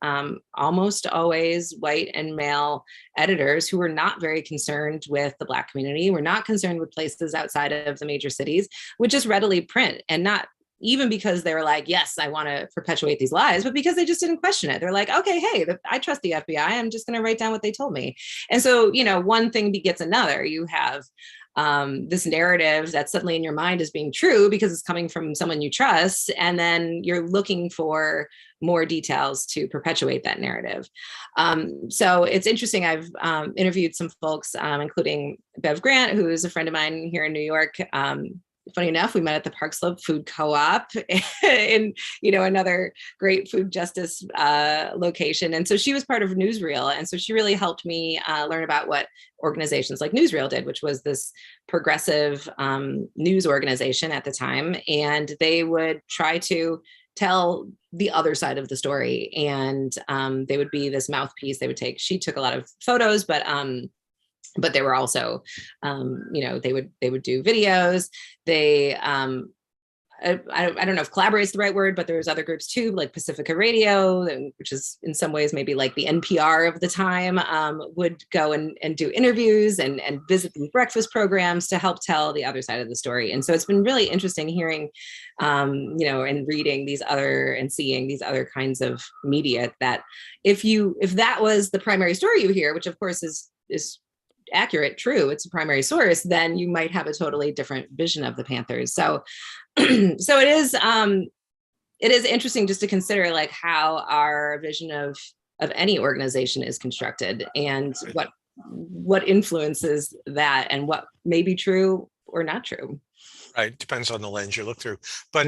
almost always white and male editors who were not very concerned with the Black community, were not concerned with places outside of the major cities, would just readily print, and not even because they were like, yes, I want to perpetuate these lies, but because they just didn't question it. They're like, okay, hey, I trust the FBI. I'm just going to write down what they told me. And so, one thing begets another. You have this narrative that suddenly in your mind is being true because it's coming from someone you trust. And then you're looking for more details to perpetuate that narrative. So it's interesting. I've interviewed some folks, including Bev Grant, who is a friend of mine here in New York, funny enough, we met at the Park Slope Food Co-op in, another great food justice location. And so she was part of Newsreel. And so she really helped me learn about what organizations like Newsreel did, which was this progressive news organization at the time. And they would try to tell the other side of the story. And they would be this mouthpiece. She took a lot of photos, but they were also, they would do videos. They, I don't know if collaborate is the right word, but there was other groups too, like Pacifica Radio, which is in some ways maybe like the NPR of the time, would go and do interviews and visit these breakfast programs to help tell the other side of the story. And so it's been really interesting hearing, and reading and seeing these other kinds of media, that if that was the primary story you hear, which of course is accurate, true, it's a primary source, then you might have a totally different vision of the Panthers. So so it is interesting just to consider like how our vision of any organization is constructed, and what influences that, and what may be true or not true. Right, depends on the lens you look through. But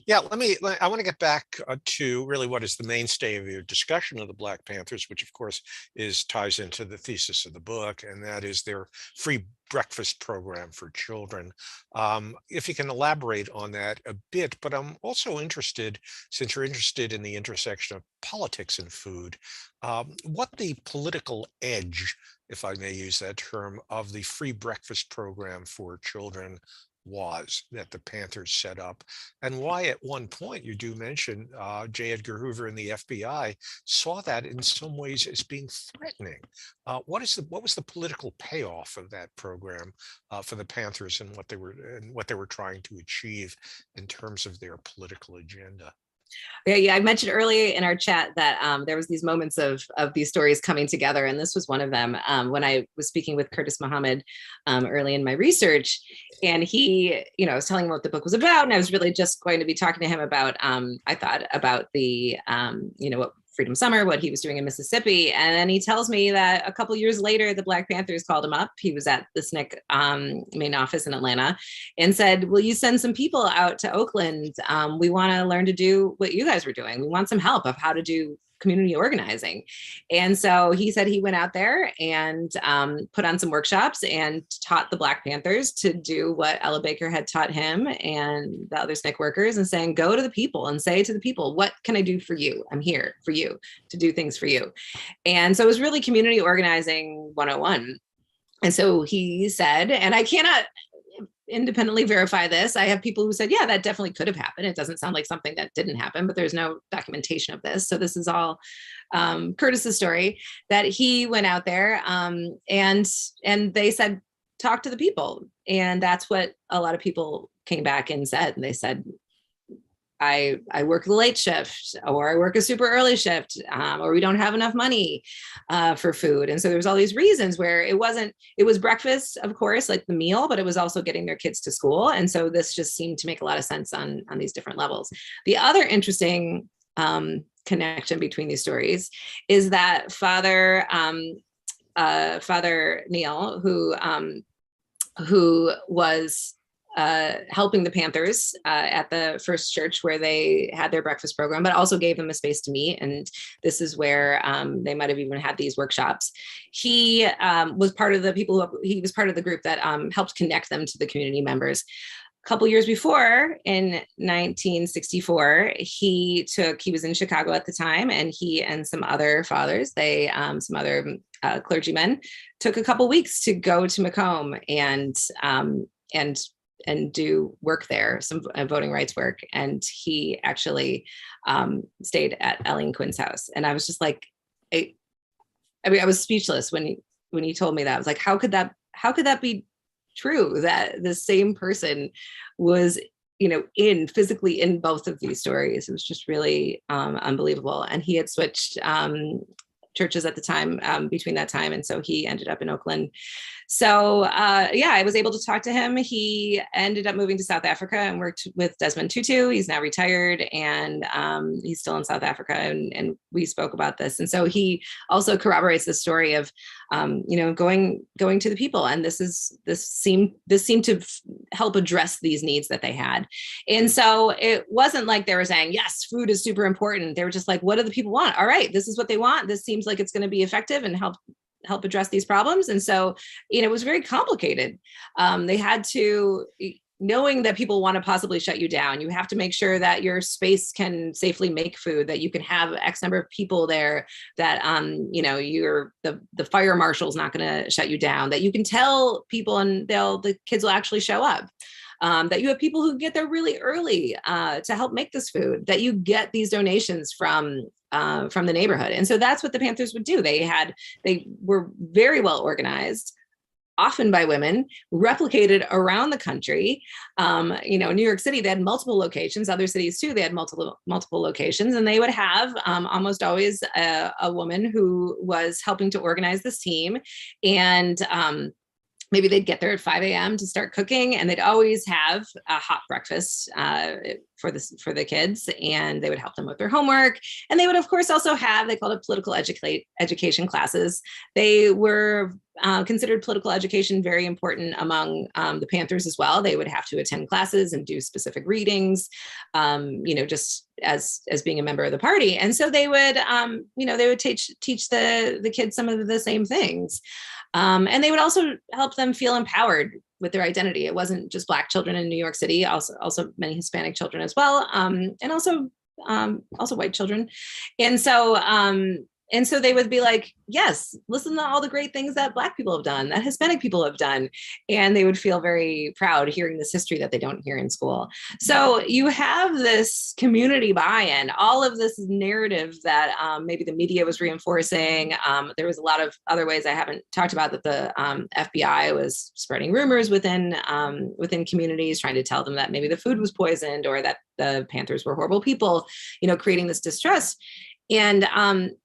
yeah, I want to get back to really what is the mainstay of your discussion of the Black Panthers, which of course ties into the thesis of the book, and that is their free breakfast program for children. If you can elaborate on that a bit, but I'm also interested, since you're interested in the intersection of politics and food, what the political edge, if I may use that term, of the free breakfast program for children was that the Panthers set up, and why at one point you do mention J. Edgar Hoover and the FBI saw that in some ways as being threatening. What was the political payoff of that program for the Panthers, and what they were trying to achieve in terms of their political agenda? Yeah, I mentioned earlier in our chat that there was these moments of these stories coming together, and this was one of them. When I was speaking with Curtis Muhammad early in my research, and he, was telling him what the book was about, and I was really just going to be talking to him about, I thought about the, what Freedom Summer, what he was doing in Mississippi. And then he tells me that a couple of years later, the Black Panthers called him up. He was at the SNCC main office in Atlanta, and said, will you send some people out to Oakland? We want to learn to do what you guys were doing. We want some help of how to do community organizing. And so he said he went out there and put on some workshops and taught the Black Panthers to do what Ella Baker had taught him and the other SNCC workers, and saying, go to the people and say to the people, what can I do for you? I'm here for you to do things for you. And so it was really community organizing 101. And so he said, and I cannot independently verify this, I have people who said, yeah, that definitely could have happened. It doesn't sound like something that didn't happen, but there's no documentation of this. So this is all Curtis's story, that he went out there and they said, talk to the people. And that's what a lot of people came back and said. And they said, I work the late shift, or I work a super early shift, or we don't have enough money for food. And so there was all these reasons where it was breakfast, of course, like the meal, but it was also getting their kids to school. And so this just seemed to make a lot of sense on these different levels. The other interesting connection between these stories is that Father Neil, who was helping the Panthers at the first church where they had their breakfast program, but also gave them a space to meet. And this is where they might have even had these workshops. He was part of the group that helped connect them to the community members. A couple years before, in 1964, he was in Chicago at the time, and he and some other fathers, some other clergymen, took a couple weeks to go to McComb and do work there, some voting rights work. And he actually stayed at Aylene Quin's house. And I was just like, I was speechless when he told me that. I was like, how could that be true, that the same person was, physically in both of these stories? It was just really unbelievable. And he had switched churches at the time, between that time. And so he ended up in Oakland. So yeah, I was able to talk to him. He ended up moving to South Africa and worked with Desmond Tutu. He's now retired, and he's still in South Africa. And we spoke about this. And so he also corroborates the story of, going to the people. And this seemed to help address these needs that they had. And so it wasn't like they were saying, yes, food is super important. They were just like, what do the people want? All right, this is what they want. This seems like it's going to be effective and help address these problems. And so, it was very complicated. They had to, knowing that people want to possibly shut you down, you have to make sure that your space can safely make food, that you can have X number of people there, that, you're the fire marshal's not going to shut you down, that you can tell people and the kids will actually show up. That you have people who get there really early to help make this food, that you get these donations from the neighborhood. And so that's what the Panthers would do. They were very well organized, often by women, replicated around the country. New York City, they had multiple locations, other cities too, they had multiple locations, and they would have almost always a woman who was helping to organize this team. And maybe they'd get there at 5 a.m. to start cooking, and they'd always have a hot breakfast for the kids, and they would help them with their homework. And they would, of course, also have, they called it political education classes. They were considered political education very important among the Panthers as well. They would have to attend classes and do specific readings, just as being a member of the party. And so they would, they would teach the kids some of the same things. And they would also help them feel empowered with their identity. It wasn't just Black children in New York City, also many Hispanic children as well, and also white children. And so they would be like, yes, listen to all the great things that Black people have done, that Hispanic people have done. And they would feel very proud hearing this history that they don't hear in school. So you have this community buy-in, all of this narrative that maybe the media was reinforcing. There was a lot of other ways I haven't talked about, that the FBI was spreading rumors within communities, trying to tell them that maybe the food was poisoned or that the Panthers were horrible people, creating this distrust. And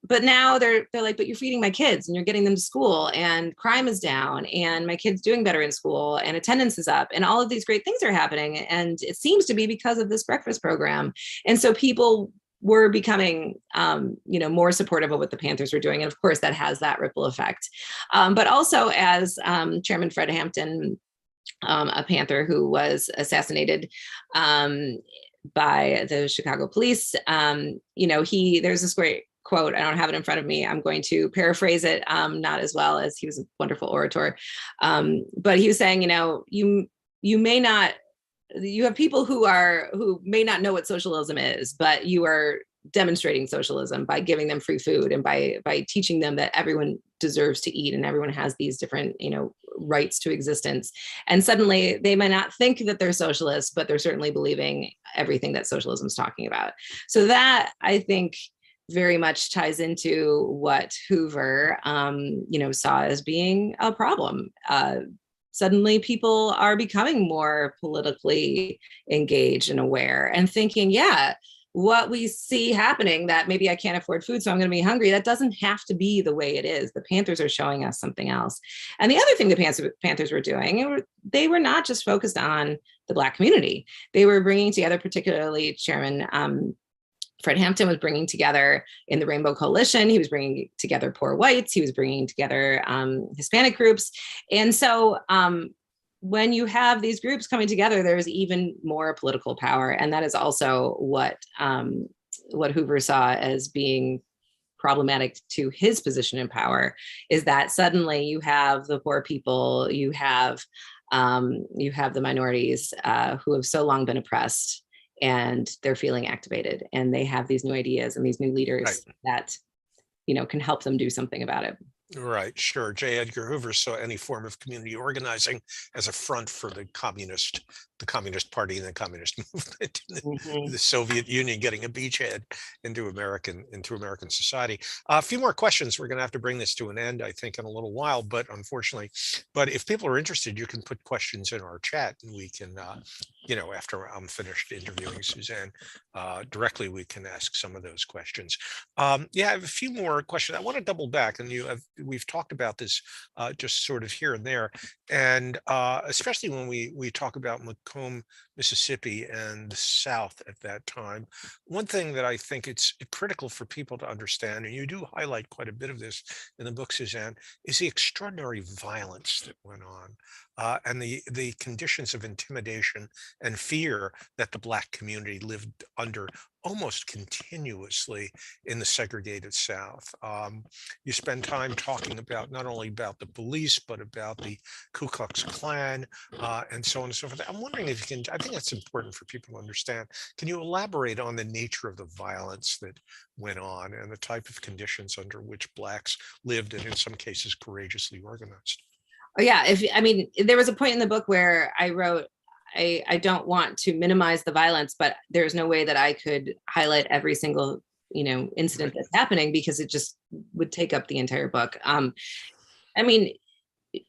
but now they're like, but you're feeding my kids and you're getting them to school, and crime is down, and my kid's doing better in school, and attendance is up, and all of these great things are happening. And it seems to be because of this breakfast program. And so people were becoming, more supportive of what the Panthers were doing. And of course, that has that ripple effect. But also, as Chairman Fred Hampton, a Panther who was assassinated by the Chicago police, there's this great quote. I don't have it in front of me. I'm going to paraphrase it, not as well, as he was a wonderful orator. But he was saying, you have people who may not know what socialism is, but you are demonstrating socialism by giving them free food and by teaching them that everyone deserves to eat and everyone has these different, rights to existence. And suddenly they might not think that they're socialists, but they're certainly believing everything that socialism is talking about. So that, I think, very much ties into what Hoover, saw as being a problem. Suddenly people are becoming more politically engaged and aware and thinking, yeah, what we see happening, that maybe I can't afford food, so I'm going to be hungry, that doesn't have to be the way it is. The Panthers are showing us something else. And the other thing the Panthers were doing, they were not just focused on the Black community. They were bringing together, particularly Chairman Fred Hampton was bringing together in the Rainbow Coalition. He was bringing together poor whites. He was bringing together Hispanic groups. And so when you have these groups coming together, there's even more political power. And that is also what Hoover saw as being problematic to his position in power, is that suddenly you have the poor people, you have the minorities who have so long been oppressed, and they're feeling activated, and they have these new ideas and these new leaders that, can help them do something about it. Right, sure. J. Edgar Hoover saw any form of community organizing as a front for the the Communist Party and the Communist movement, Mhm. the Soviet Union getting a beachhead into American society. A few more questions. We're going to have to bring this to an end, I think, in a little while, but unfortunately, but if people are interested, you can put questions in our chat, and we can, after I'm finished interviewing Suzanne directly, we can ask some of those questions. Yeah, I have a few more questions. I want to double back, and we've talked about this just sort of here and there, and especially when we talk about McComb, Mississippi, and the South at that time. One thing that I think it's critical for people to understand, and you do highlight quite a bit of this in the book, Suzanne, is the extraordinary violence that went on, and the conditions of intimidation and fear that the Black community lived under almost continuously in the segregated South. You spend time talking about not only about the police, but about the Ku Klux Klan, and so on and so forth. I'm wondering if you can, I think that's important for people to understand. Can you elaborate on the nature of the violence that went on and the type of conditions under which Blacks lived, and in some cases courageously organized? Oh yeah, there was a point in the book where I wrote, I don't want to minimize the violence, but there's no way that I could highlight every single, incident that's happening, because it just would take up the entire book. I mean,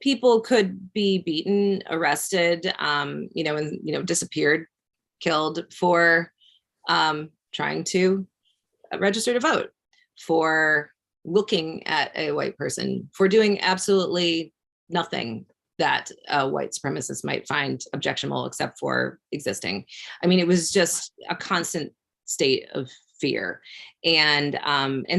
people could be beaten, arrested, and disappeared, killed for trying to register to vote, for looking at a white person, for doing absolutely nothing that a white supremacist might find objectionable except for existing. I mean, it was just a constant state of fear. And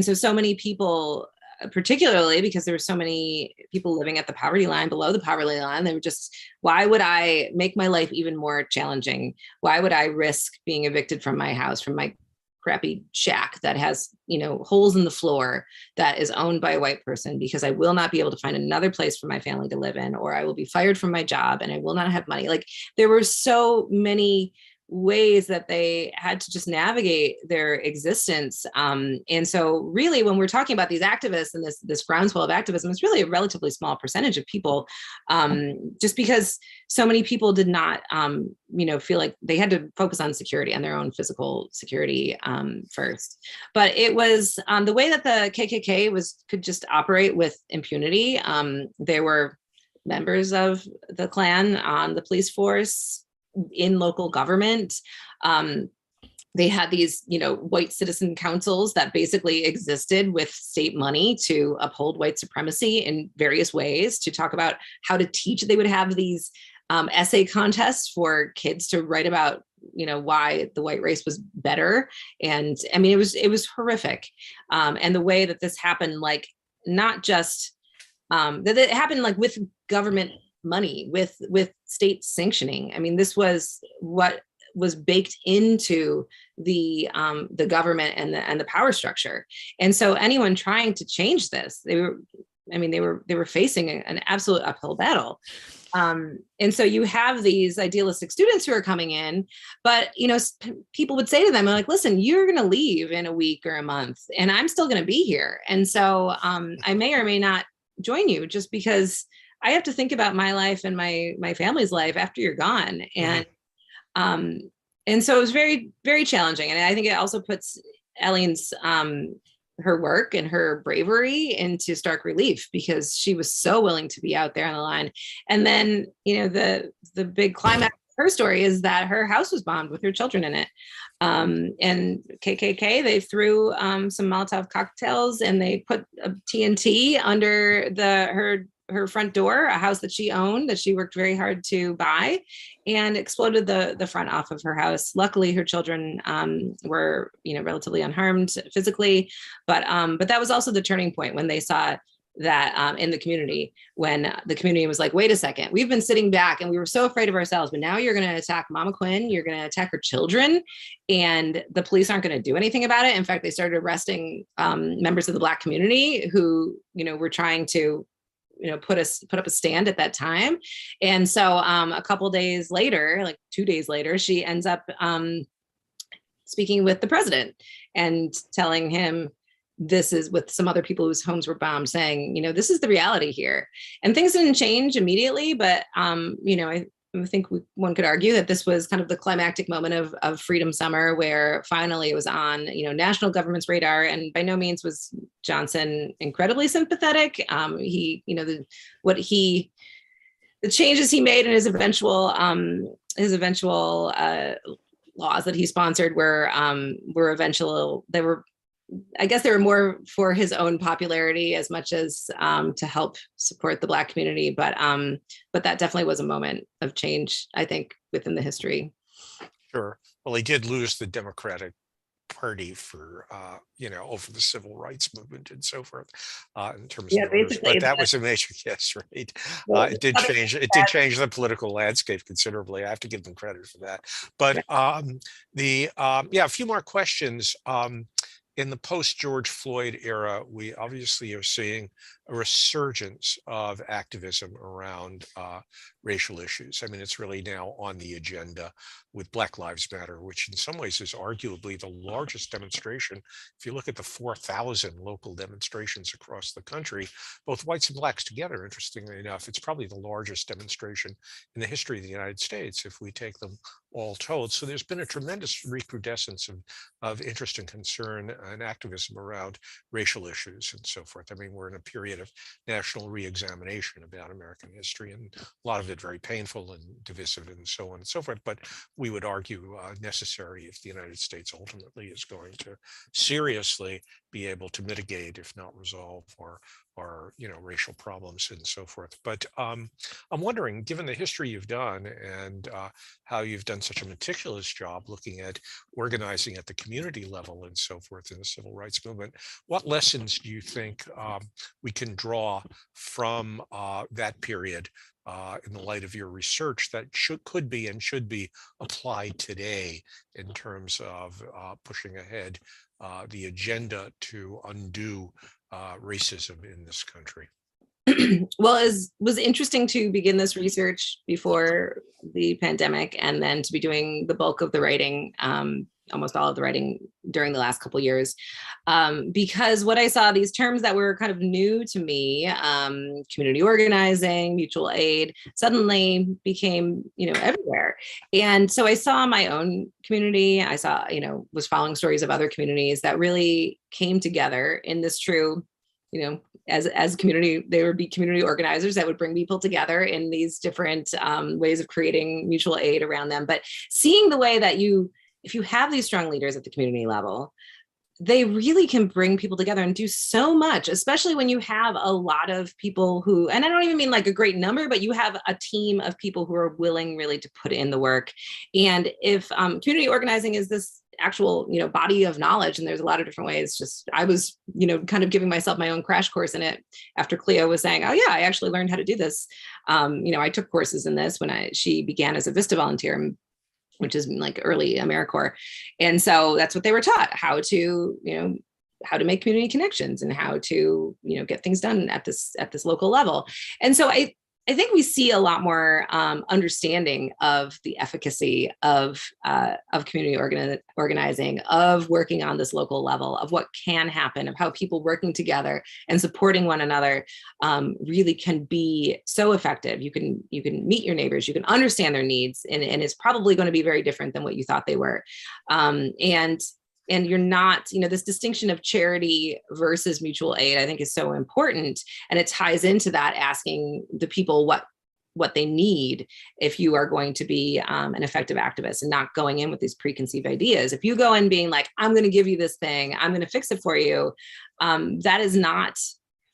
so many people, particularly because there were so many people living at the poverty line, below the poverty line, they were just, why would I make my life even more challenging? Why would I risk being evicted from my house, from my crappy shack that has, holes in the floor, that is owned by a white person, because I will not be able to find another place for my family to live in, or I will be fired from my job and I will not have money. Like, there were so many ways that they had to just navigate their existence. And so really, when we're talking about these activists and this groundswell of activism, it's really a relatively small percentage of people, just because so many people did not, feel like they had to focus on security, on their own physical security first. But it was the way that the KKK could just operate with impunity. There were members of the Klan on the police force, in local government. They had these, white citizen councils that basically existed with state money to uphold white supremacy in various ways, to talk about how to teach. They would have these essay contests for kids to write about, why the white race was better. And I mean, it was horrific. And the way that this happened, like, not just that it happened like with government money, with state sanctioning. I mean, this was what was baked into the government and the power structure. And so anyone trying to change this, they were facing an absolute uphill battle. And so you have these idealistic students who are coming in, but people would say to them, like, listen, you're going to leave in a week or a month, and I'm still going to be here. And so I may or may not join you, just because I have to think about my life and my family's life after you're gone. And so it was very, very challenging. And I think it also puts Aylene's her work and her bravery into stark relief, because she was so willing to be out there on the line. And then, the big climax of her story is that her house was bombed with her children in it. And KKK, they threw some Molotov cocktails, and they put a TNT under her front door, a house that she owned, that she worked very hard to buy, and exploded the front off of her house. Luckily, her children were, relatively unharmed physically, but that was also the turning point when they saw that in the community, when the community was like, wait a second, we've been sitting back and we were so afraid of ourselves, but now you're going to attack Mama Quin, you're going to attack her children, and the police aren't going to do anything about it. In fact, they started arresting members of the Black community who, were trying to put up a stand at that time. And so a couple days later, like 2 days later, she ends up speaking with the president and telling him, this is, with some other people whose homes were bombed, saying, this is the reality here. And things didn't change immediately, but think one could argue that this was kind of the climactic moment of Freedom Summer, where finally it was on, national government's radar. And by no means was Johnson incredibly sympathetic. The changes he made in his eventual laws that he sponsored were eventual. I guess they were more for his own popularity as much as to help support the Black community. But that definitely was a moment of change, I think, within the history. Sure. Well, he did lose the Democratic Party for, over the civil rights movement and so forth, in terms of voters. But that was a major, yes, right. It did change the political landscape considerably. I have to give them credit for that. But a few more questions. In the post-George Floyd era, we obviously are seeing a resurgence of activism around racial issues. I mean, it's really now on the agenda with Black Lives Matter, which in some ways is arguably the largest demonstration. If you look at the 4,000 local demonstrations across the country, both whites and blacks together, interestingly enough, it's probably the largest demonstration in the history of the United States if we take them all told. So there's been a tremendous recrudescence of interest and concern and activism around racial issues and so forth. I mean, we're in a period of national re-examination about American history, and a lot of it very painful and divisive and so on and so forth, but we would argue necessary if the United States ultimately is going to seriously be able to mitigate, if not resolve, or racial problems and so forth. But I'm wondering, given the history you've done and how you've done such a meticulous job looking at organizing at the community level and so forth in the civil rights movement, what lessons do you think we can draw from that period in the light of your research that could be and should be applied today in terms of pushing ahead the agenda to undo racism in this country? Well, it was interesting to begin this research before the pandemic, and then to be doing the bulk of the writing, almost all of the writing during the last couple of years, because what I saw, these terms that were kind of new to me, community organizing, mutual aid, suddenly became, everywhere. And so I saw my own community. I saw, was following stories of other communities that really came together in this true, as community, there would be community organizers that would bring people together in these different ways of creating mutual aid around them. But seeing the way that if you have these strong leaders at the community level, they really can bring people together and do so much, especially when you have a lot of people who, and I don't even mean like a great number, but you have a team of people who are willing really to put in the work. And if community organizing is this actual, body of knowledge, and there's a lot of different ways, just, I was, kind of giving myself my own crash course in it after Cleo was saying, oh yeah, I actually learned how to do this. I took courses in this when she began as a Vista volunteer, which is like early AmeriCorps. And so that's what they were taught, how to make community connections and how to, get things done at this local level. And so I think we see a lot more understanding of the efficacy of community organizing, of working on this local level, of what can happen, of how people working together and supporting one another really can be so effective. You can meet your neighbors, you can understand their needs, and it's probably going to be very different than what you thought they were. And you're not, this distinction of charity versus mutual aid, I think, is so important. And it ties into that, asking the people what they need if you are going to be an effective activist, and not going in with these preconceived ideas. If you go in being like, I'm going to give you this thing, I'm going to fix it for you, that is not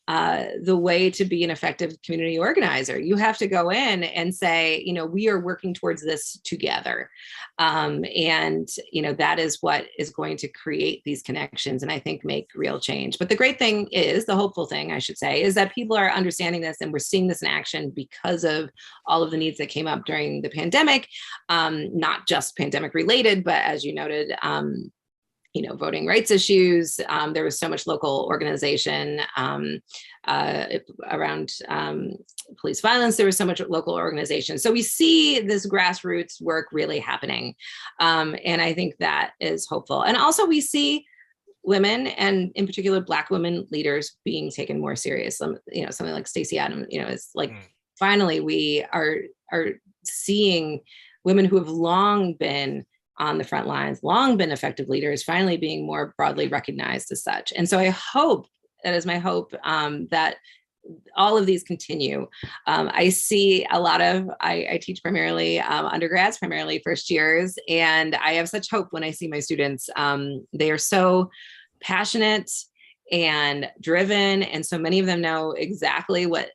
the way to be an effective community organizer. You have to go in and say, we are working towards this together. And that is what is going to create these connections, and I think make real change. But the great thing is, the hopeful thing, I should say, is that people are understanding this, and we're seeing this in action because of all of the needs that came up during the pandemic, not just pandemic related, but as you noted, voting rights issues. There was so much local organization around police violence. There was so much local organization. So we see this grassroots work really happening. And I think that is hopeful. And also we see women, and in particular Black women leaders, being taken more serious. Something like Stacey Adams, it's like, finally we are seeing women who have long been on the front lines, long been effective leaders, finally being more broadly recognized as such. And so I hope, that is my hope, that all of these continue. I see a lot of, I teach primarily undergrads, primarily first years, and I have such hope when I see my students. They are so passionate and driven, and so many of them know exactly what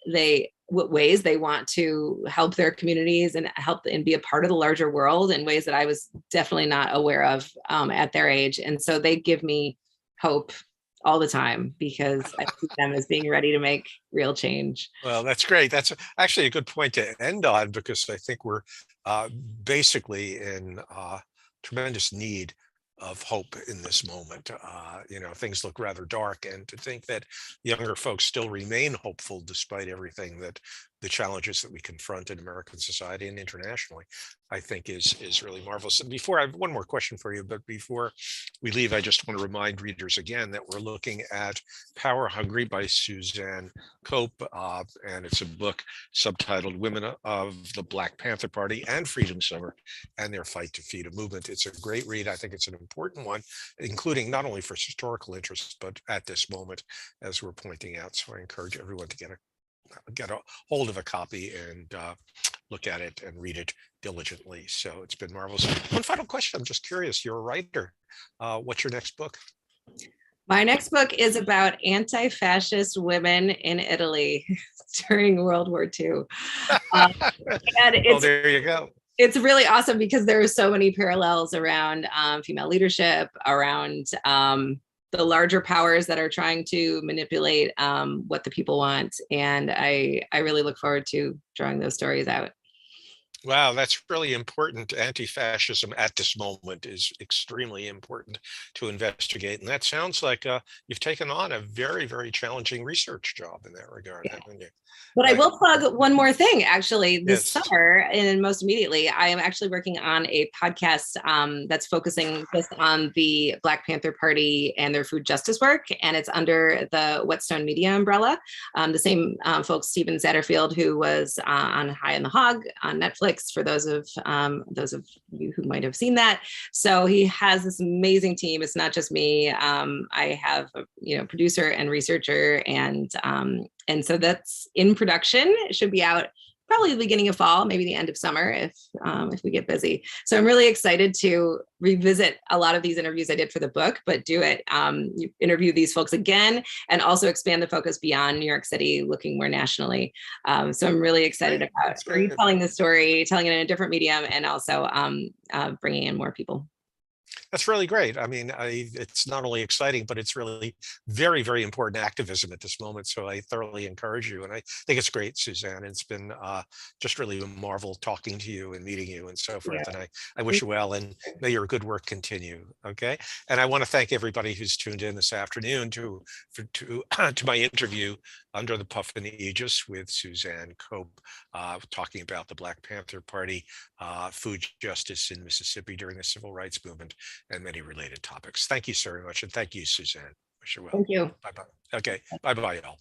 ways they want to help their communities and help and be a part of the larger world in ways that I was definitely not aware of at their age. And so they give me hope all the time, because I see them as being ready to make real change. Well, that's great. That's actually a good point to end on, because I think we're basically in tremendous need of hope in this moment. Things look rather dark, and to think that younger folks still remain hopeful despite everything, that the challenges that we confront in American society and internationally, I think is really marvelous. And before, I have one more question for you, but before we leave, I just want to remind readers again that we're looking at Power Hungry by Suzanne Cope, and it's a book subtitled Women of the Black Panther Party and Freedom Summer and Their Fight to Feed a Movement. It's a great read. I think it's an important one, including not only for historical interest, but at this moment, as we're pointing out. So I encourage everyone to get a hold of a copy and look at it and read it diligently. So it's been marvelous. One final question. I'm just curious. You're a writer. What's your next book? My next book is about anti-fascist women in Italy during World War II. And Well, there you go. It's really awesome because there are so many parallels around female leadership, around the larger powers that are trying to manipulate what the people want. And I really look forward to drawing those stories out. Wow, that's really important. Anti-fascism at this moment is extremely important to investigate. And that sounds like you've taken on a very, very challenging research job in that regard, haven't you? But I will plug one more thing, actually. This Yes. summer, and most immediately, I am actually working on a podcast that's focusing just on the Black Panther Party and their food justice work. And it's under the Whetstone Media umbrella. The same folks, Steven Satterfield, who was on High on the Hog on Netflix, for those of you who might have seen that. So he has this amazing team. It's not just me. I have a producer and researcher, and so that's in production. It should be out probably the beginning of fall, maybe the end of summer if we get busy. So I'm really excited to revisit a lot of these interviews I did for the book, but do it, interview these folks again, and also expand the focus beyond New York City, looking more nationally. So I'm really excited about retelling the story, telling it in a different medium, and also bringing in more people. That's really great. I mean, it's not only exciting, but it's really very, very important activism at this moment. So I thoroughly encourage you. And I think it's great, Suzanne. It's been just really a marvel talking to you and meeting you and so forth. And I wish you well, and may your good work continue. Okay. And I want to thank everybody who's tuned in this afternoon to my interview under the Puffin aegis with Suzanne Cope, talking about the Black Panther Party, food justice in Mississippi during the Civil Rights Movement, and many related topics. Thank you so very much. And thank you, Suzanne. Wish you well. Thank you. Bye-bye. Okay. Bye-bye, y'all.